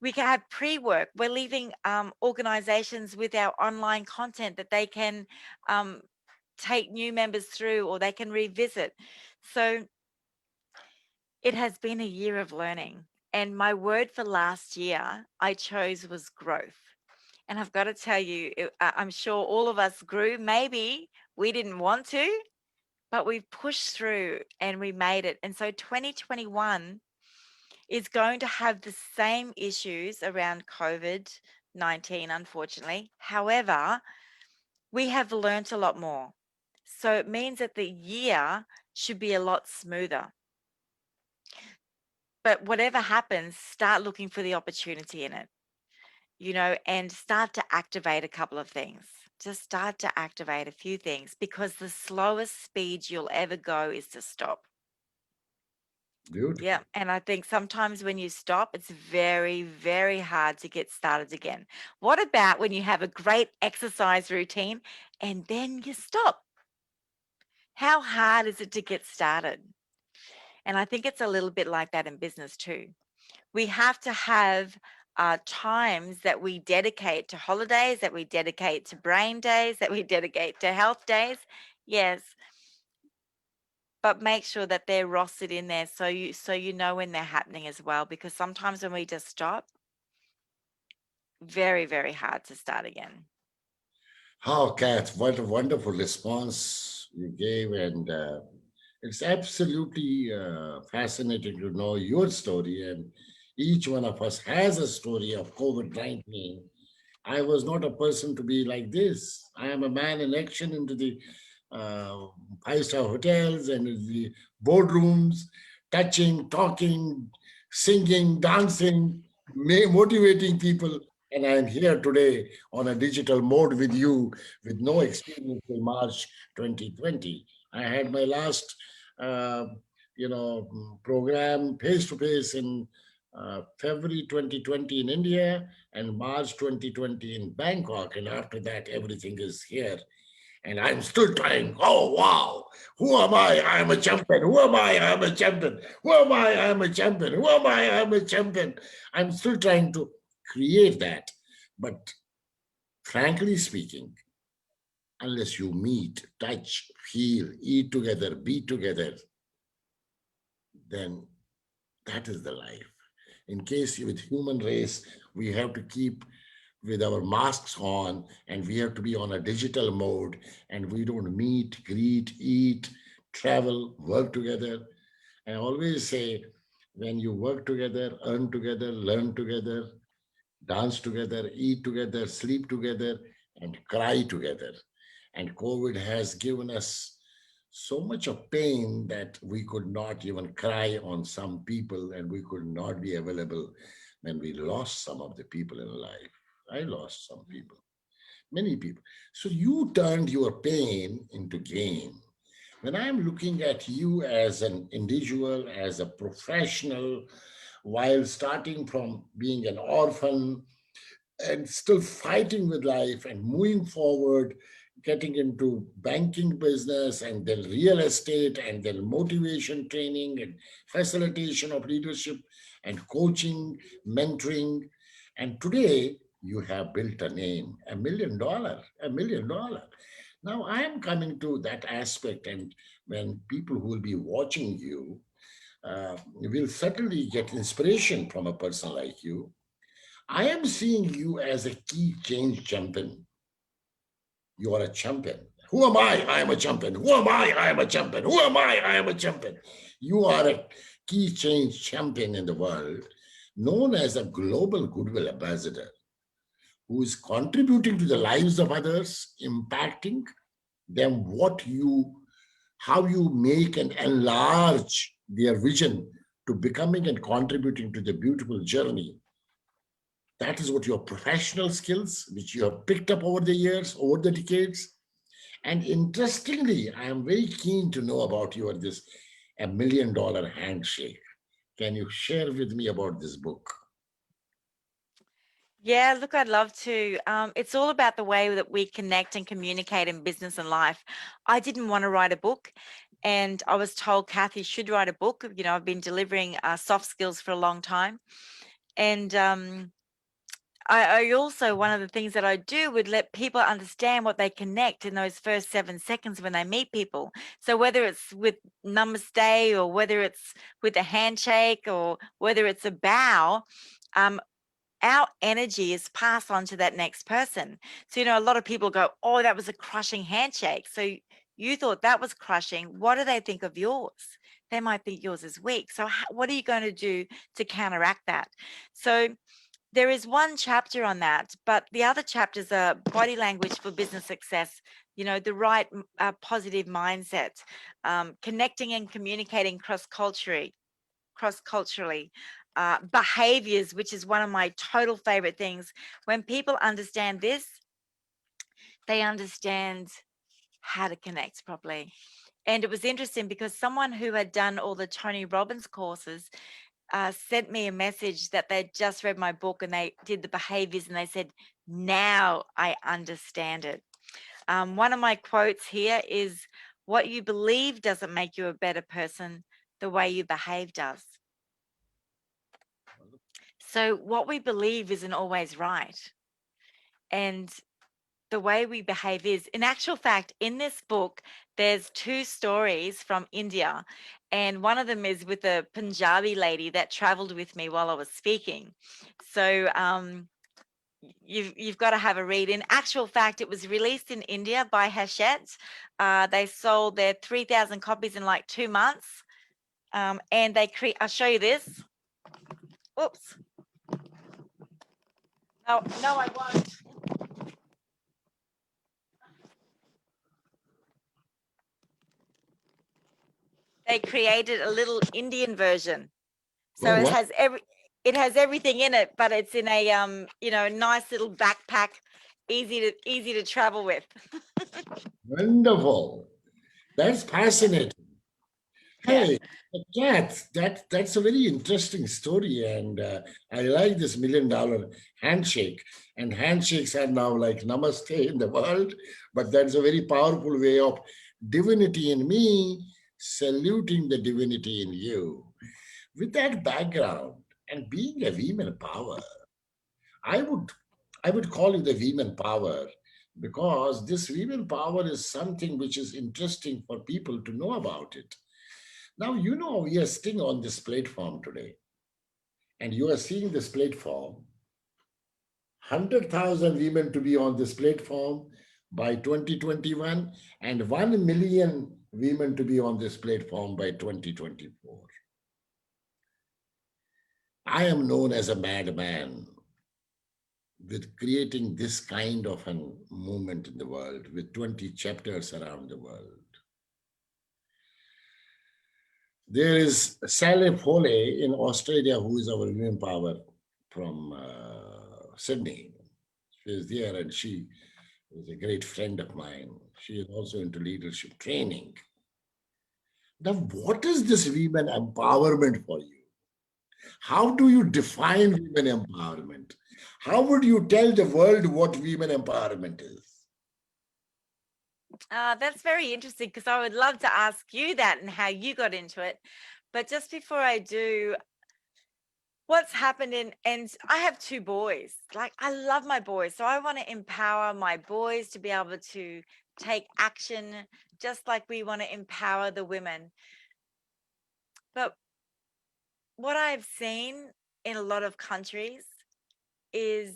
We can have pre-work. We're leaving organizations with our online content that they can take new members through, or they can revisit. So it has been a year of learning. And my word for last year I chose was growth. And I've got to tell you, I'm sure all of us grew. Maybe we didn't want to, but we've pushed through and we made it. And so 2021 is going to have the same issues around COVID-19, unfortunately. However, we have learnt a lot more. So it means that the year should be a lot smoother. But whatever happens, start looking for the opportunity in it, you know, and start to activate a couple of things. Just start to activate a few things, because the slowest speed you'll ever go is to stop. Beautiful. Yeah. And I think sometimes when you stop, it's very, very hard to get started again. What about when you have a great exercise routine and then you stop? How hard is it to get started? And I think it's a little bit like that in business too. We have to have times that we dedicate to holidays, that we dedicate to brain days, that we dedicate to health days. Yes, but make sure that they're rostered in there so you know when they're happening as well. Because sometimes when we just stop, very, very hard to start again. Oh, Kath, what a wonderful response you gave. And it's absolutely fascinating to know your story. And each one of us has a story of COVID-19. I was not a person to be like this. I am a man in action into the uh, five-star hotels and in the boardrooms, touching, talking, singing, dancing, motivating people. And I'm here today on a digital mode with you with no experience till March 2020. I had my last, uh, program face-to-face in February 2020 in India and March 2020 in Bangkok. And after that, everything is here. And I'm still trying. Oh, wow. Who am I? I am a champion. Who am I? I am a champion. Who am I? I am a champion. Who am I? I am a champion. I'm still trying to create that. But frankly speaking, unless you meet, touch, feel, eat together, be together, then that is the life. In case with human race, we have to keep with our masks on and we have to be on a digital mode and we don't meet, greet, eat, travel, work together. I always say when you work together, earn together, learn together, dance together, eat together, sleep together, and cry together. And COVID has given us so much of pain that we could not even cry on some people and we could not be available when we lost some of the people in life. I lost some people, many people. So you turned your pain into gain. When I'm looking at you as an individual, as a professional, while starting from being an orphan and still fighting with life and moving forward, getting into banking business and then real estate and then motivation training and facilitation of leadership and coaching, mentoring. And today you have built a name, $1 million, $1 million. Now I am coming to that aspect, and when people who will be watching you will certainly get inspiration from a person like you. I am seeing you as a key change champion. You are a champion. Who am I? I am a champion. Who am I? I am a champion. Who am I? I am a champion. You are a key change champion in the world, known as a global goodwill ambassador, who is contributing to the lives of others, impacting them, how you make and enlarge their vision to becoming and contributing to the beautiful journey. That is what your professional skills, which you have picked up over the years, over the decades. And interestingly, I am very keen to know about this $1 million handshake. Can you share with me about this book? Yeah, look, I'd love to. It's all about the way that we connect and communicate in business and life. I didn't want to write a book, and I was told Kathy should write a book. You know, I've been delivering soft skills for a long time, and I also, one of the things that I do would let people understand what they connect in those first 7 seconds when they meet people. So whether it's with namaste or whether it's with a handshake or whether it's a bow, our energy is passed on to that next person. So, you know, a lot of people go, oh, that was a crushing handshake. So you thought that was crushing. What do they think of yours? They might think yours is weak. So what are you going to do to counteract that? So there is one chapter on that, but the other chapters are body language for business success, you know, the right positive mindset, connecting and communicating cross-culturally, behaviors, which is one of my total favorite things. When people understand this, they understand how to connect properly. And it was interesting because someone who had done all the Tony Robbins courses sent me a message that they'd just read my book and they did the behaviors and they said, now I understand it. One of my quotes here is, what you believe doesn't make you a better person, the way you behave does. So what we believe isn't always right. And the way we behave is, in actual fact, in this book, there's 2 stories from India. And one of them is with a Punjabi lady that traveled with me while I was speaking. So you've got to have a read. In actual fact, it was released in India by Hachette. They sold their 3,000 copies in like 2 months. And they I'll show you this. Oops. No, I won't. They created a little Indian version. So Oh, it wow. has everything in it, but it's in a you know, nice little backpack, easy to travel with. Wonderful. That's fascinating. Yeah. Hey, that's a very interesting story, and I like this $1 million handshake. And handshakes are now like namaste in the world, but that's a very powerful way of divinity in me saluting the divinity in you. With that background and being a women power, I would I would call it the women power, because this women power is something which is interesting for people to know about it. Now, we are sitting on this platform today, and you are seeing this platform, 100,000 women to be on this platform by 2021, and 1 million women to be on this platform by 2024. I am known as a madman with creating this kind of a movement in the world with 20 chapters around the world. There is Sally Foley in Australia, who is our women power from Sydney. She is there, and she is a great friend of mine. She is also into leadership training. Now, what is this women empowerment for you? How do you define women empowerment? How would you tell the world what women empowerment is? That's very interesting because I would love to ask you that and how you got into it. But just before I do, what's happened and I have two boys. Like, I love my boys. So I want to empower my boys to be able to take action just like we want to empower the women. But what I've seen in a lot of countries is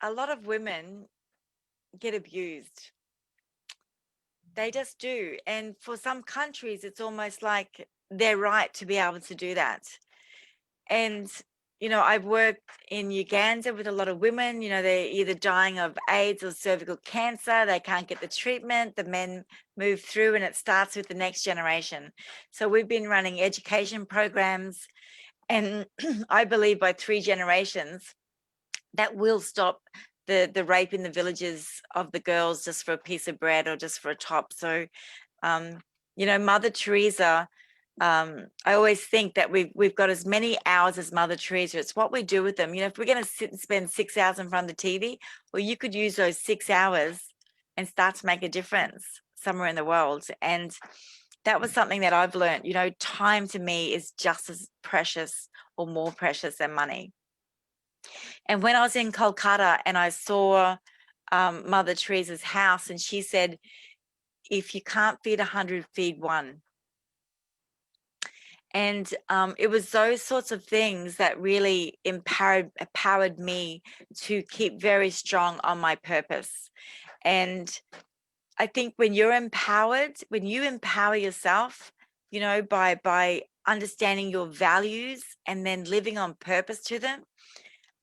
a lot of women get abused. They just do. And for some countries, it's almost like their right to be able to do that. And, I've worked in Uganda with a lot of women, they're either dying of AIDS or cervical cancer. They can't get the treatment. The men move through and it starts with the next generation. So we've been running education programs. And I believe by 3 generations, that will stop the rape in the villages of the girls just for a piece of bread or just for a top. So, Mother Teresa, I always think that we've got as many hours as Mother Teresa. It's what we do with them. If we're going to sit and spend 6 hours in front of the TV, well, you could use those 6 hours and start to make a difference somewhere in the world. And that was something that I've learned. Time to me is just as precious or more precious than money. And when I was in Kolkata and I saw Mother Teresa's house, and she said, if you can't feed 100, feed one. And it was those sorts of things that really empowered me to keep very strong on my purpose. And I think when you're empowered, when you empower yourself, by understanding your values and then living on purpose to them,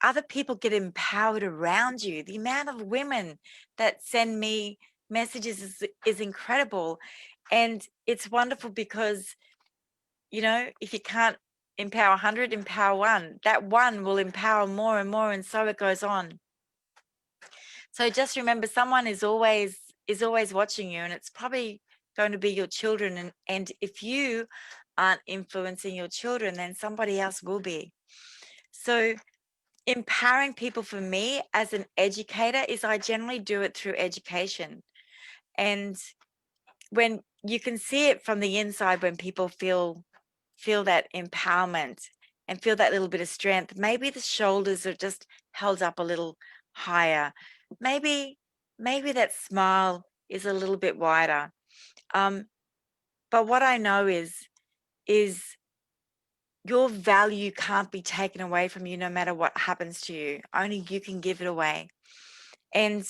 other people get empowered around you. The amount of women that send me messages is incredible. And it's wonderful because, if you can't empower 100, empower one. That one will empower more and more, and so it goes on. So just remember, someone is always watching you, and it's probably going to be your children. And if you aren't influencing your children, then somebody else will be. So empowering people for me as an educator is I generally do it through education. And when you can see it from the inside, when people feel that empowerment and feel that little bit of strength, maybe the shoulders are just held up a little higher. Maybe that smile is a little bit wider. But what I know is your value can't be taken away from you no matter what happens to you. Only you can give it away. And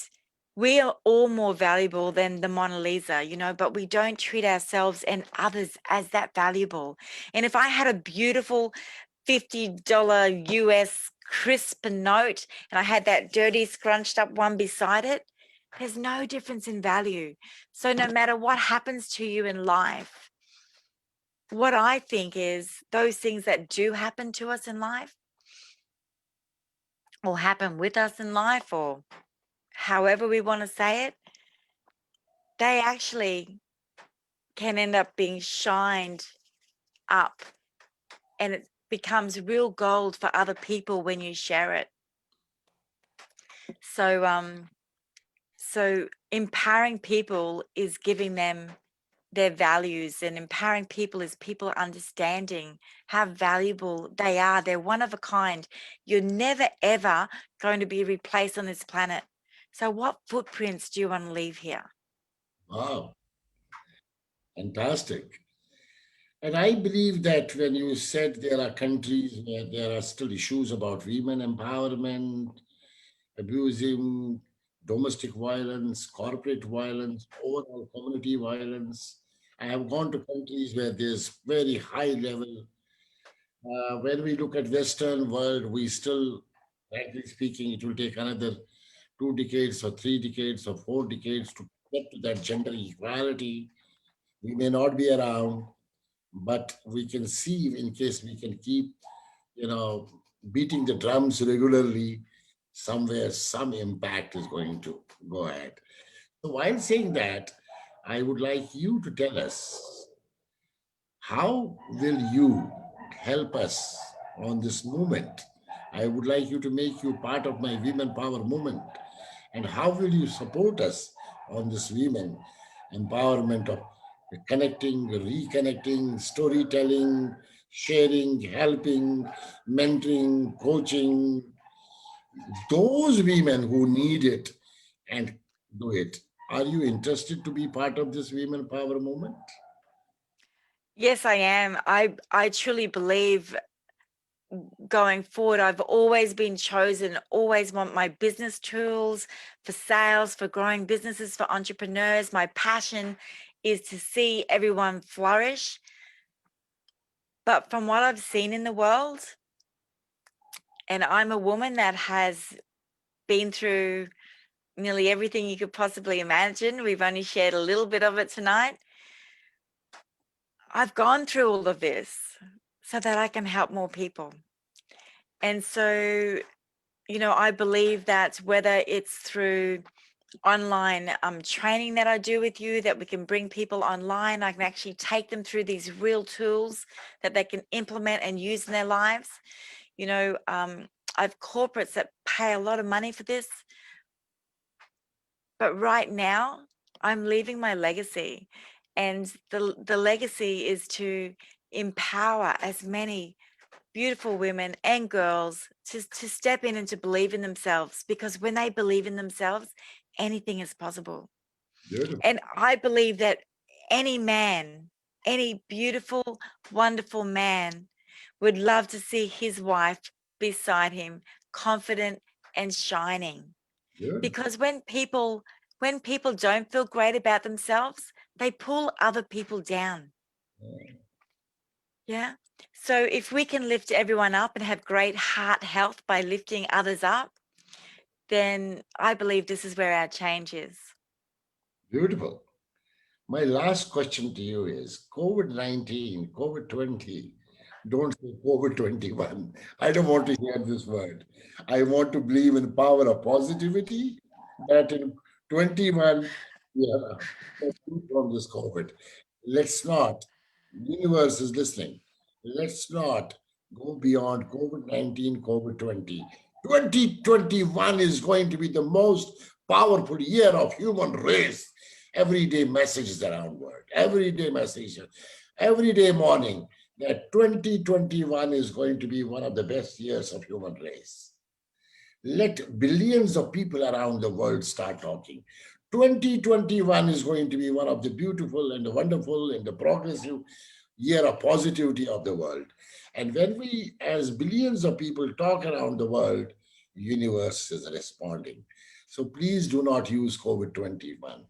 we are all more valuable than the Mona Lisa, but we don't treat ourselves and others as that valuable. And if I had a beautiful $50 US crisp note and I had that dirty scrunched up one beside it, there's no difference in value. So no matter what happens to you in life, what I think is those things that do happen to us in life or happen with us in life, or however we want to say it, they actually can end up being shined up, and it becomes real gold for other people when you share it. So empowering people is giving them their values, and empowering people is people understanding how valuable they are. They're one of a kind. You're never ever going to be replaced on this planet. So what footprints do you want to leave here? Wow, fantastic. And I believe that when you said there are countries where there are still issues about women empowerment, abusing, domestic violence, corporate violence, overall community violence. I have gone to countries where there's very high level. When we look at Western world, we still, frankly speaking, it will take another 2 decades or 3 decades or 4 decades to get to that gender equality. We may not be around, but we can see in case we can keep, you know, beating the drums regularly, somewhere some impact is going to go ahead. So while saying that, I would like you to tell us how will you help us on this movement. I would like you to make you part of my Women Power movement. And how will you support us on this women empowerment of connecting, reconnecting, storytelling, sharing, helping, mentoring, coaching, those women who need it and do it. Are you interested to be part of this women power movement? Yes, I am. I truly believe going forward, I've always been chosen, always want my business tools for sales, for growing businesses, for entrepreneurs. My passion is to see everyone flourish. But from what I've seen in the world, and I'm a woman that has been through nearly everything you could possibly imagine. We've only shared a little bit of it tonight. I've gone through all of this so that I can help more people. And so, I believe that whether it's through online training that I do with you, that we can bring people online, I can actually take them through these real tools that they can implement and use in their lives. I have corporates that pay a lot of money for this. But right now, I'm leaving my legacy. And the legacy is to empower as many beautiful women and girls to step in and to believe in themselves, because when they believe in themselves, anything is possible. Beautiful. And I believe that any man, any beautiful, wonderful man would love to see his wife beside him, confident and shining. Beautiful. Because when people don't feel great about themselves, they pull other people down. Yeah. So if we can lift everyone up and have great heart health by lifting others up, then I believe this is where our change is. Beautiful. My last question to you is COVID-19, COVID-20. Don't say COVID-21. I don't want to hear this word. I want to believe in the power of positivity that in 21 we have from this COVID. Let's not, universe is listening. Let's not go beyond COVID-19, COVID-20. 2021 is going to be the most powerful year of human race. Everyday messages around world, everyday messages, every day morning that 2021 is going to be one of the best years of human race. Let billions of people around the world start talking. 2021 is going to be one of the beautiful and the wonderful and the progressive year of positivity of the world. And when we, as billions of people talk around the world, universe is responding. So please do not use COVID-21.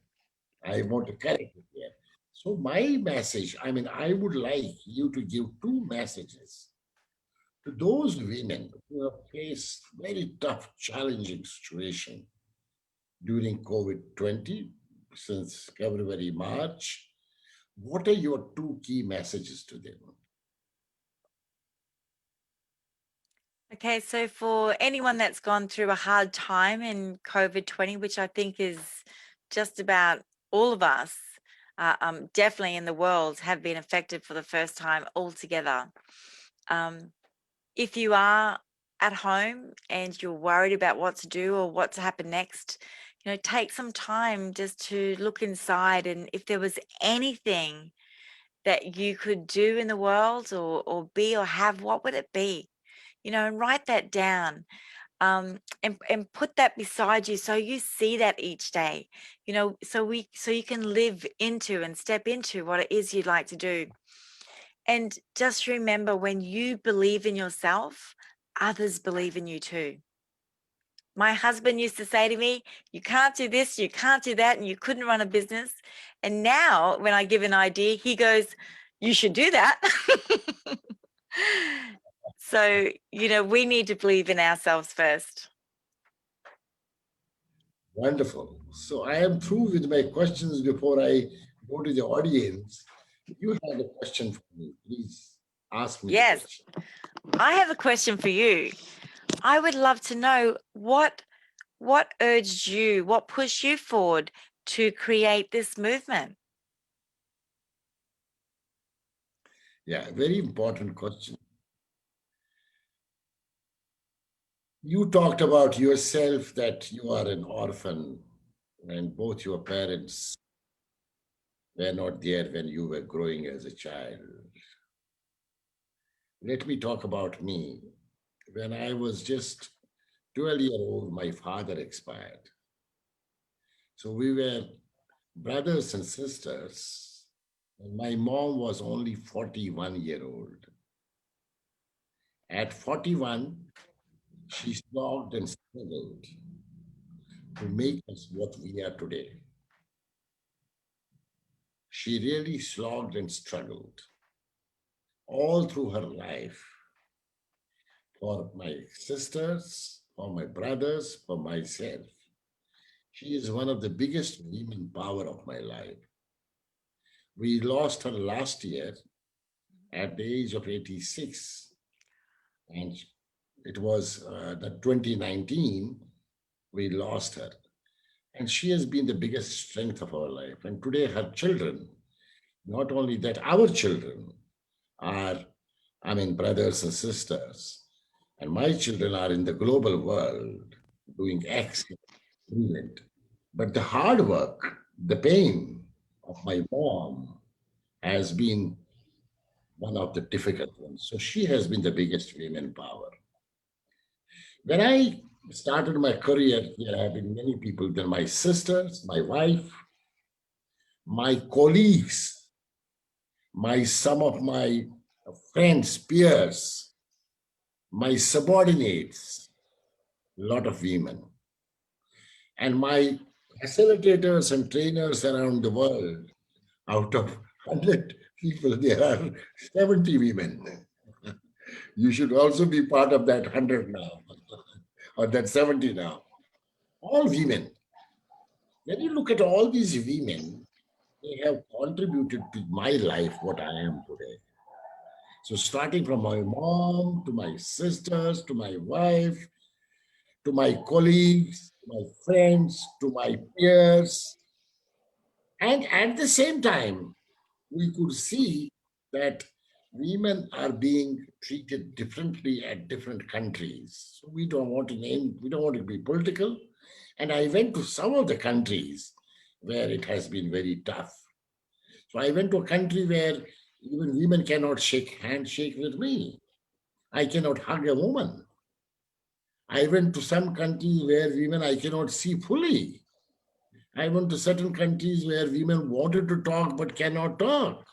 I want to correct it here. So my message, I would like you to give two messages to those women who have faced very tough, challenging situation during COVID-20 since February, March. What are your two key messages to them? Okay, so for anyone that's gone through a hard time in COVID-20, which I think is just about all of us, definitely in the world, have been affected for the first time altogether. If you are at home and you're worried about what to do or what to happen next, take some time just to look inside, and if there was anything that you could do in the world or be or have, what would it be? And write that down, and put that beside you so you see that each day, so you can live into and step into what it is you'd like to do. And just remember, when you believe in yourself, others believe in you too. My husband used to say to me, you can't do this, you can't do that, and you couldn't run a business. And now when I give an idea, he goes, you should do that. So, we need to believe in ourselves first. Wonderful. So I am through with my questions before I go to the audience. You had a question for me. Please ask me the Yes, question. I have a question for you. I would love to know what urged you, what pushed you forward to create this movement? Yeah, very important question. You talked about yourself that you are an orphan and both your parents were not there when you were growing as a child. Let me talk about me. When I was just 12-year-old, my father expired. So we were brothers and sisters. And my mom was only 41-year-old. At 41, she slogged and struggled to make us what we are today. She really slogged and struggled all through her life for my sisters, for my brothers, for myself. She is one of the biggest women power of my life. We lost her last year at the age of 86, and it was the 2019 we lost her. And she has been the biggest strength of our life. And today her children, not only that, our children are, I mean, brothers and sisters. And my children are in the global world doing excellent, brilliant. But the hard work, the pain of my mom has been one of the difficult ones. So she has been the biggest women power. When I started my career, there have been many people, then my sisters, my wife, my colleagues, some of my friends, peers, my subordinates, a lot of women. And my facilitators and trainers around the world, out of 100 people, there are 70 women. You should also be part of that 100 now, or that 70 now. All women. When you look at all these women, they have contributed to my life, what I am today. So starting from my mom, to my sisters, to my wife, to my colleagues, to my friends, to my peers. And at the same time, we could see that women are being treated differently at different countries. So we don't want to name, we don't want to be political. And I went to some of the countries where it has been very tough. So I went to a country where even women cannot handshake with me. I cannot hug a woman. I went to some countries where women I cannot see fully. I went to certain countries where women wanted to talk but cannot talk.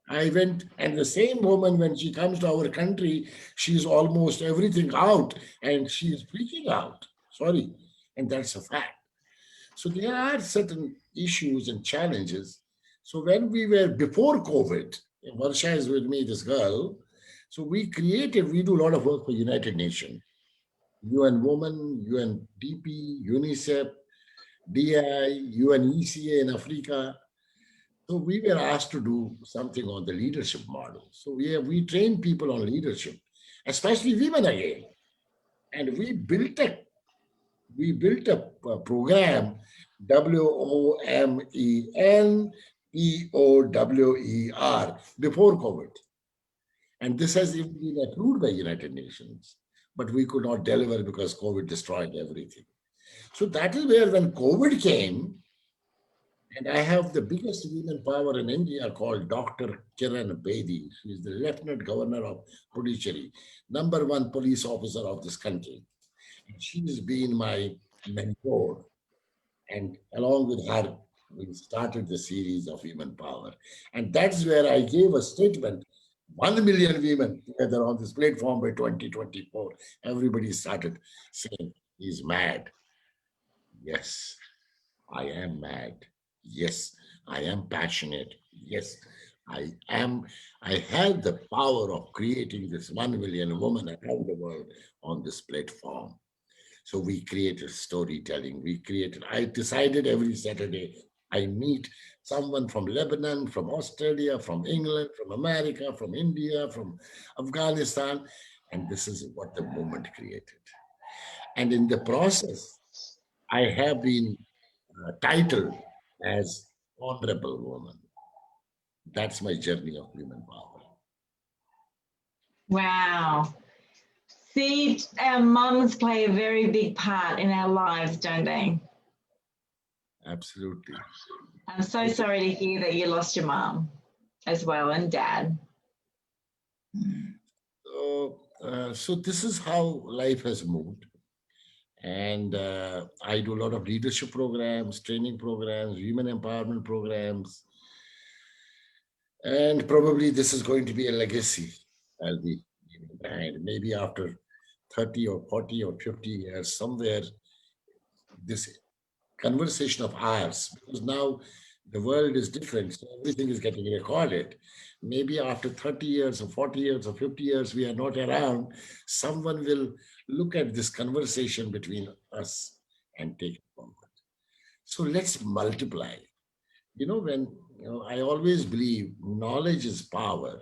I went, and the same woman, when she comes to our country, she's almost everything out and she's freaking out. Sorry. And that's a fact. So there are certain issues and challenges. So when we were before COVID, Varsha is with me, this girl. So we do a lot of work for United Nations, UN Women, UNDP, UNICEF, DI, UNECA in Africa. So we were asked to do something on the leadership model. So we train people on leadership, especially women again. And we built a program, WOMENPOWER, before COVID. And this has even been approved by United Nations, but we could not deliver because COVID destroyed everything. So that is where when COVID came, and I have the biggest women power in India called Dr. Kiran Bedi. She is the Lieutenant Governor of Puducherry, #1 police officer of this country. And she has been my mentor. And along with her, we started the series of Women Power. And that's where I gave a statement, 1 million women together on this platform by 2024. Everybody started saying, he's mad. Yes, I am mad. Yes, I am passionate. Yes, I am. I have the power of creating this 1 million women around the world on this platform. So we created storytelling. I decided every Saturday I meet someone from Lebanon, from Australia, from England, from America, from India, from Afghanistan. And this is what the movement created. And in the process, I have been titled as Honorable Woman. That's my journey of women power. Wow. See, our mums play a very big part in our lives, don't they? Absolutely. I'm so sorry to hear that you lost your mum as well, and dad. So this is how life has moved. And I do a lot of leadership programs, training programs, women empowerment programs. And probably this is going to be a legacy I'll be leaving behind. Maybe after 30 or 40 or 50 years, somewhere, this conversation of ours, because now the world is different, so everything is getting recorded. Maybe after 30 years or 40 years or 50 years, we are not around, someone will look at this conversation between us and take it forward. So let's multiply. I always believe knowledge is power.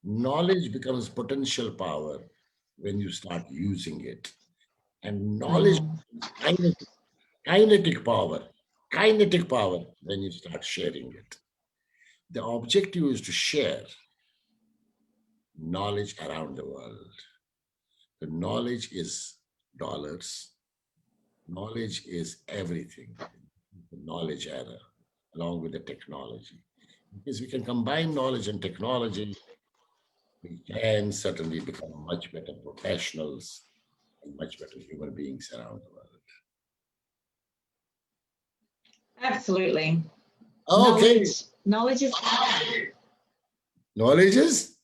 Knowledge becomes potential power when you start using it. And knowledge Mm. becomes kinetic power when you start sharing it. The objective is to share knowledge around the world. The knowledge is dollars. Knowledge is everything. The knowledge era, along with the technology. Because we can combine knowledge and technology, we can certainly become much better professionals and much better human beings around the world. Absolutely. Okay. Knowledge is power. Knowledge is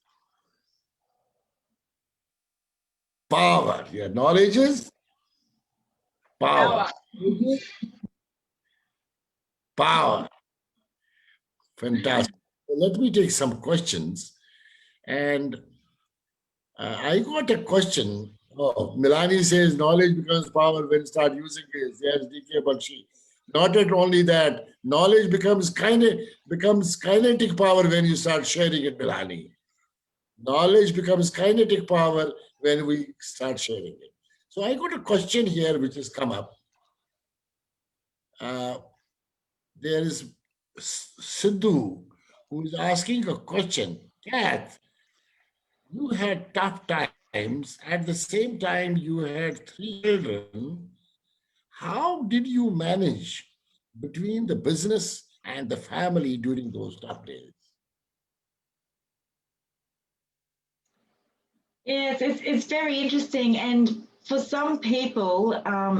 power. Yeah, knowledge is power. Power. Fantastic. So let me take some questions. And I got a question. Oh, Milani says knowledge becomes power when you start using it. Yes, DK Bakshi. Not only that, knowledge becomes kinetic power when you start sharing it, Milani. Knowledge becomes kinetic power when we start sharing it. So I got a question here which has come up. There is Sidhu who is asking a question. Kath, you had tough times. At the same time, you had 3 children. How did you manage between the business and the family during those tough days? Yes, it's very interesting. And for some people,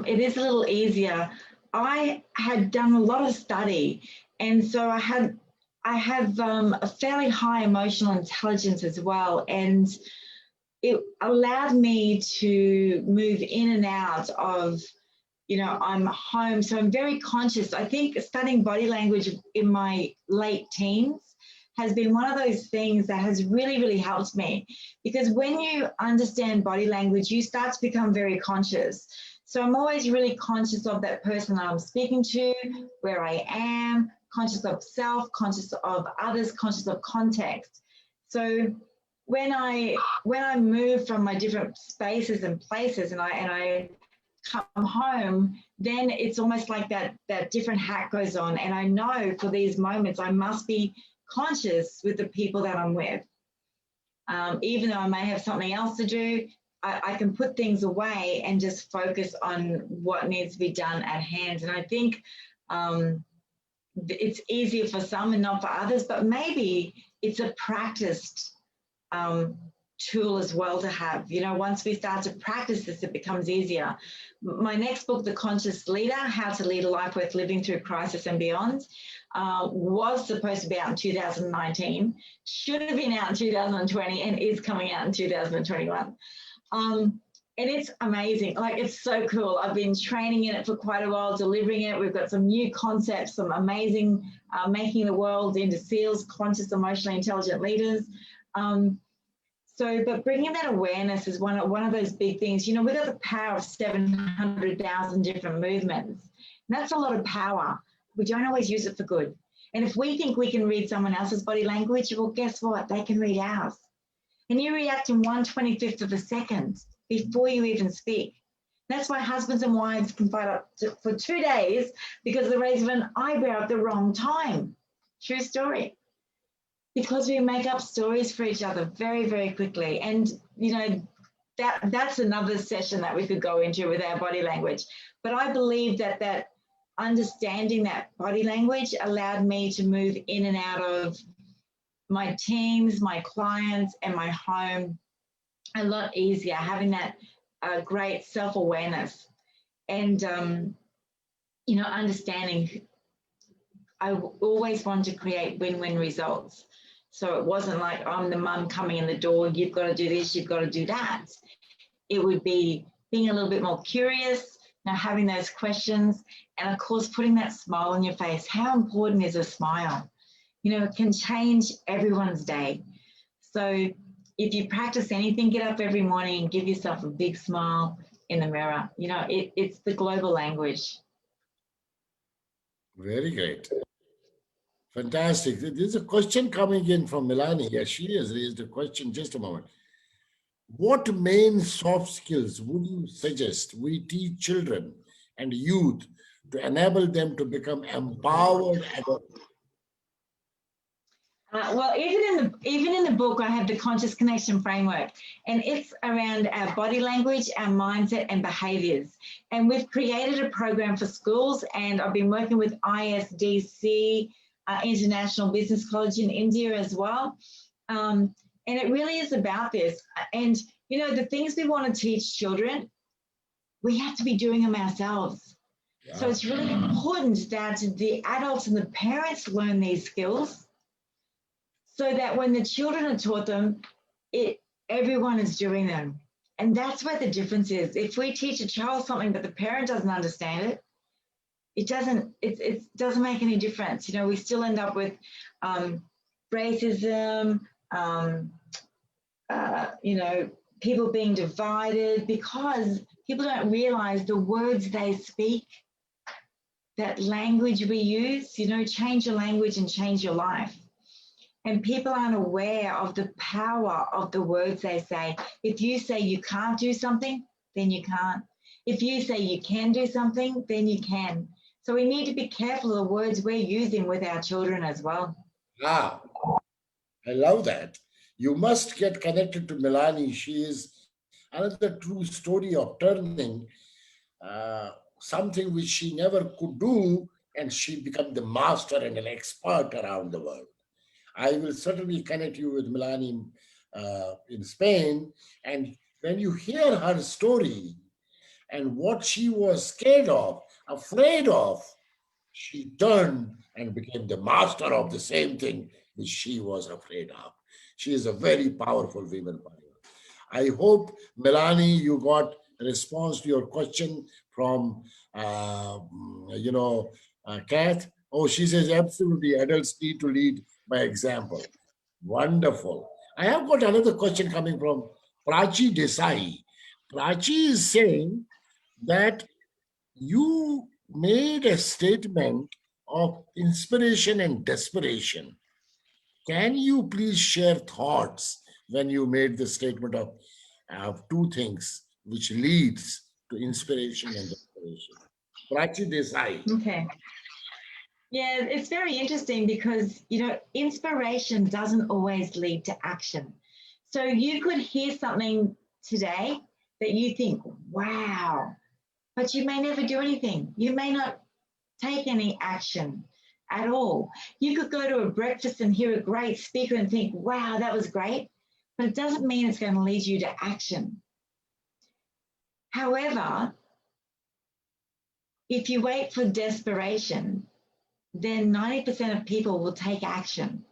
it is a little easier. I had done a lot of study, and so I have a fairly high emotional intelligence as well, and it allowed me to move in and out of, I'm home, so I'm very conscious. I think studying body language in my late teens has been one of those things that has really, really helped me, because when you understand body language, you start to become very conscious. So I'm always really conscious of that person I'm speaking to, where I am, conscious of self, conscious of others, conscious of context. So when I move from my different spaces and places, and I come home, then it's almost like that different hat goes on, and I know for these moments I must be conscious with the people that I'm with. Even though I may have something else to do, I can put things away and just focus on what needs to be done at hand. And I think it's easier for some and not for others, but maybe it's a practiced tool as well to have. Once we start to practice this, it becomes easier. My next book, The Conscious Leader, How to Lead a Life Worth Living Through Crisis and Beyond, was supposed to be out in 2019, should have been out in 2020, and is coming out in 2021. And it's amazing. Like, it's so cool. I've been training in it for quite a while, delivering it. We've got some new concepts, some amazing making the world into SEALs, conscious, emotionally intelligent leaders. But bringing that awareness is one of those big things. We've got the power of 700,000 different movements. And that's a lot of power. We don't always use it for good. And if we think we can read someone else's body language, well, guess what? They can read ours. And you react in 1/25th of a second before you even speak. That's why husbands and wives can fight up for 2 days because they raise an eyebrow at the wrong time. True story. Because we make up stories for each other very, very quickly. And, that's another session that we could go into with our body language. But I believe that understanding that body language allowed me to move in and out of my teams, my clients, and my home a lot easier, having that great self-awareness and, understanding. I always wanted to create win-win results. So it wasn't like I'm the mum coming in the door, you've got to do this, you've got to do that. It would be being a little bit more curious, having those questions, and of course, putting that smile on your face. How important is a smile? It can change everyone's day. So if you practice anything, get up every morning and give yourself a big smile in the mirror. It's the global language. Very great. Fantastic. There's a question coming in from Melanie. Yes, she has raised a question. Just a moment. What main soft skills would you suggest we teach children and youth to enable them to become empowered adults? Well, even in the book, I have the conscious connection framework, and it's around our body language, our mindset, and behaviors. And we've created a program for schools, and I've been working with ISDC, International Business College in India as well. And it really is about this. And, the things we want to teach children, we have to be doing them ourselves. Yeah. So it's really important that the adults and the parents learn these skills, so that when the children are taught them, everyone is doing them. And that's where the difference is. If we teach a child something but the parent doesn't understand it, it doesn't make any difference. We still end up with racism, people being divided because people don't realize the words they speak, that language we use, change your language and change your life. And people aren't aware of the power of the words they say. If you say you can't do something, then you can't. If you say you can do something, then you can. So we need to be careful of the words we're using with our children as well. Ah, I love that. You must get connected to Melanie. She is another true story of turning something which she never could do, and she became the master and an expert around the world. I will certainly connect you with Melanie in Spain. And when you hear her story and what she was scared of, afraid of, she turned and became the master of the same thing which she was afraid of. She is a very powerful woman. I hope, Melanie, you got a response to your question from, Kath. Oh, she says, absolutely, adults need to lead by example. Wonderful. I have got another question coming from Prachi Desai. Prachi is saying that you made a statement of inspiration and desperation. Can you please share thoughts when you made the statement of two things which leads to inspiration and desperation? Prachi Desai. Okay. Yeah, it's very interesting because, inspiration doesn't always lead to action. So you could hear something today that you think, wow, but you may never do anything. You may not take any action at all. You could go to a breakfast and hear a great speaker and think, wow, that was great, but it doesn't mean it's going to lead you to action. However, if you wait for desperation, then 90% of people will take action.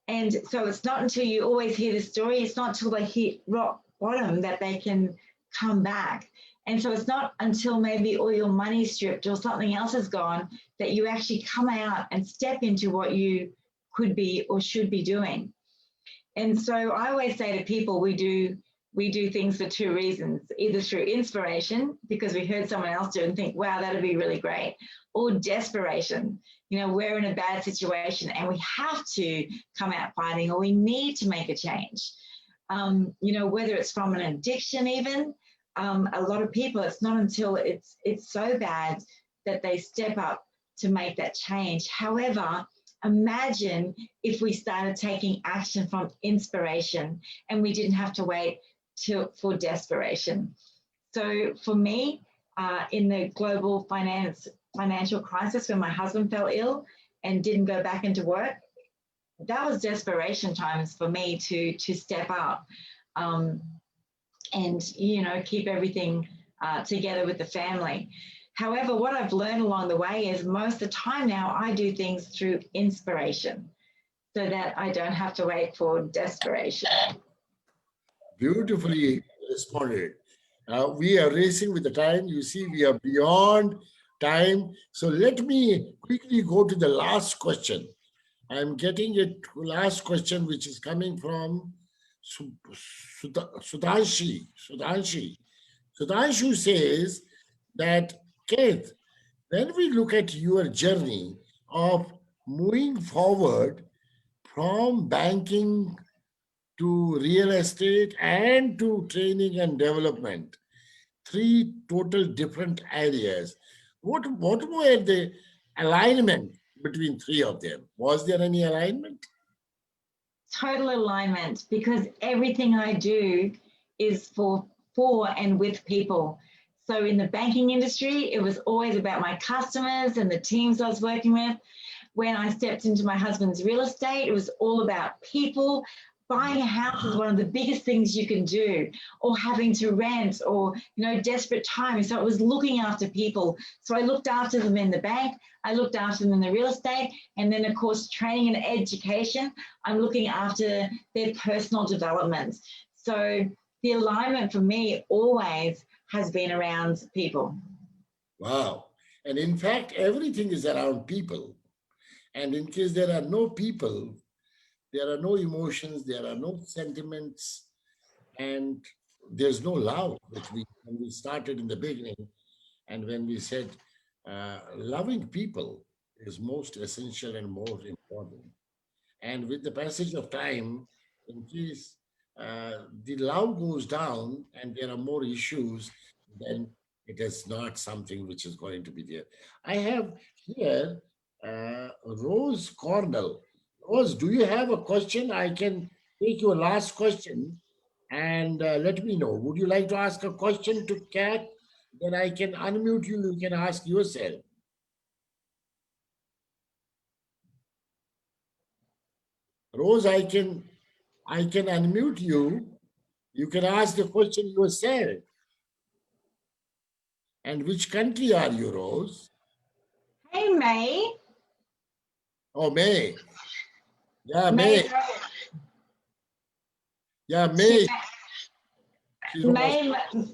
And so it's not until you always hear the story, it's not until they hit rock bottom that they can come back. And so it's not until maybe all your money's stripped or something else is gone that you actually come out and step into what you could be or should be doing. And so I always say to people, we do things for two reasons, either through inspiration, because we heard someone else do it and think, wow, that'd be really great, or desperation. We're in a bad situation and we have to come out fighting, or we need to make a change. Whether it's from an addiction even, a lot of people, it's not until it's so bad that they step up to make that change. However, imagine if we started taking action from inspiration and we didn't have to wait for desperation. So for me, in the global financial crisis, when my husband fell ill and didn't go back into work, that was desperation times for me to step up and keep everything together with the family. However, what I've learned along the way is most of the time now I do things through inspiration so that I don't have to wait for desperation. Beautifully responded. We are racing with the time. You see, we are beyond time. So let me quickly go to the last question. I'm getting it, last question, which is coming from Sudhanshu. Sudhanshu says that, Keith, when we look at your journey of moving forward from banking to real estate and to training and development, three total different areas, what were the alignment between three of them? Was there any alignment? Total alignment, because everything I do is for and with people. So in the banking industry, it was always about my customers and the teams I was working with. When I stepped into my husband's real estate, it was all about people. Buying a house is one of the biggest things you can do, or having to rent, or desperate times. So it was looking after people. So I looked after them in the bank, I looked after them in the real estate, and then of course training and education, I'm looking after their personal development. So the alignment for me always has been around people. Wow. And in fact, everything is around people. And in case there are no people, there are no emotions, there are no sentiments, and there's no love, which when we started in the beginning, and when we said loving people is most essential and more important. And with the passage of time, in case the love goes down and there are more issues, then it is not something which is going to be there. I have here Rose Cornell. Rose, do you have a question? I can take your last question and let me know. Would you like to ask a question to Kat? Then I can unmute you. You can ask yourself. Rose, I can unmute you. You can ask the question yourself. And which country are you, Rose? Hey, May. Oh, May. Yeah, May. Yeah, May.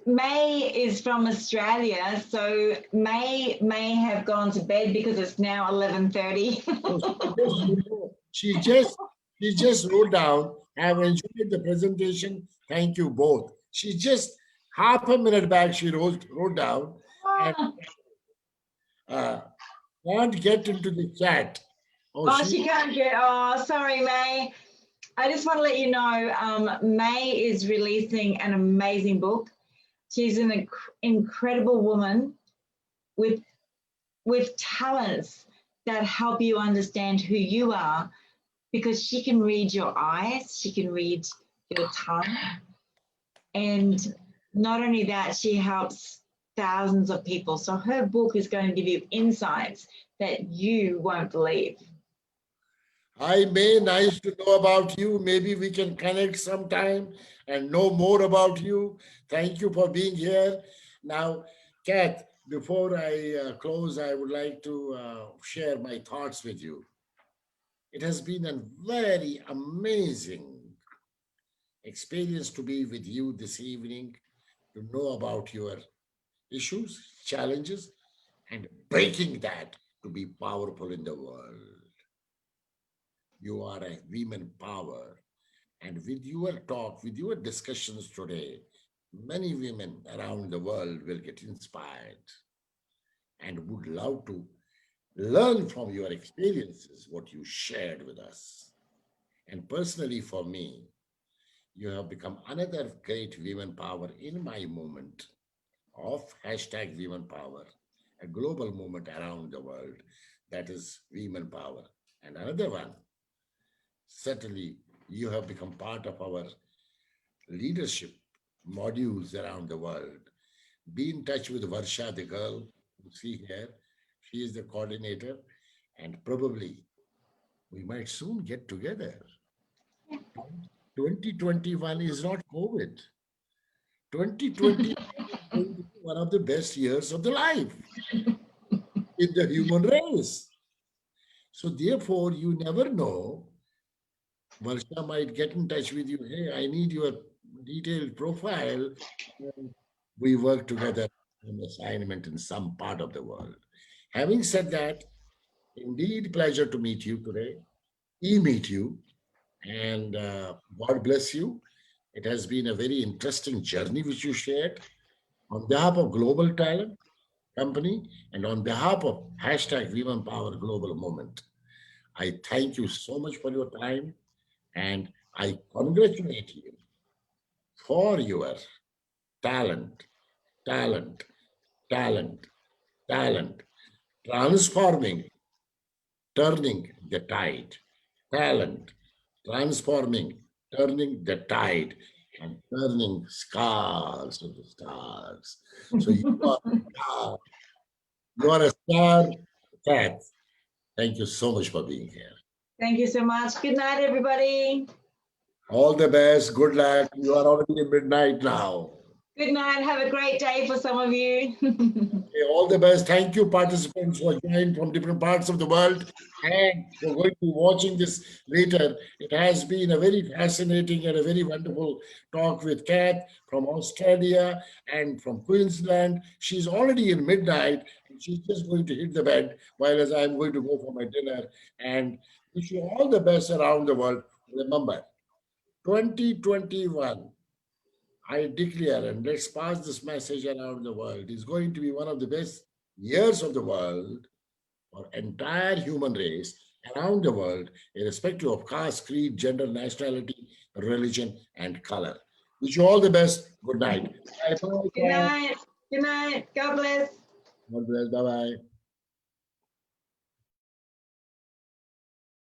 May is from Australia, so May have gone to bed because it's now 11:30. She just wrote down, "Have enjoyed the presentation. Thank you both." She just half a minute back she wrote down and can't get into the chat. She can't get. Oh, sorry, May. I just want to let you know, May is releasing an amazing book. She's an incredible woman with talents that help you understand who you are, because she can read your eyes, she can read your tongue. And not only that, she helps thousands of people. So her book is going to give you insights that you won't believe. Hi, May. Nice to know about you. Maybe we can connect sometime and know more about you. Thank you for being here. Now, Kat, before I close, I would like to share my thoughts with you. It has been a very amazing experience to be with you this evening, to know about your issues, challenges, and breaking that to be powerful in the world. You are a women power. And with your talk, with your discussions today, many women around the world will get inspired and would love to learn from your experiences, what you shared with us. And personally, for me, you have become another great women power in my movement of hashtag women power, a global movement around the world that is women power. And another one, certainly you have become part of our leadership modules around the world. Be in touch with Varsha, the girl you see here. She is the coordinator, and probably we might soon get together. 2021 is not COVID. 2020 is going to be one of the best years of the life in the human race. So therefore, you never know. Varsha might get in touch with you. Hey, I need your detailed profile. And we work together on assignment in some part of the world. Having said that, indeed pleasure to meet you today, meet you, and God bless you. It has been a very interesting journey which you shared. On behalf of Global Talent Company and on behalf of hashtag Women Power Global Movement, I thank you so much for your time and I congratulate you for your talent, talent, talent, talent, transforming, turning the tide, talent, transforming, turning the tide, and turning scars into stars. So you are a star, Kat. Thank you so much for being here. Thank you so much. Good night, everybody. All the best. Good luck. You are already at midnight now. Good night. Have a great day for some of you. Okay, all the best. Thank you, participants who are joined from different parts of the world and who are going to be watching this later. It has been a very fascinating and a very wonderful talk with Kat from Australia and from Queensland. She's already in midnight and she's just going to hit the bed while as I'm going to go for my dinner and wish you all the best around the world. Remember, 2021. I declare, and let's pass this message around the world, is going to be one of the best years of the world for entire human race around the world, irrespective of caste, creed, gender, nationality, religion, and color. Wish you all the best. Good night. Bye-bye. Good night. Good night. God bless. God bless. Bye-bye.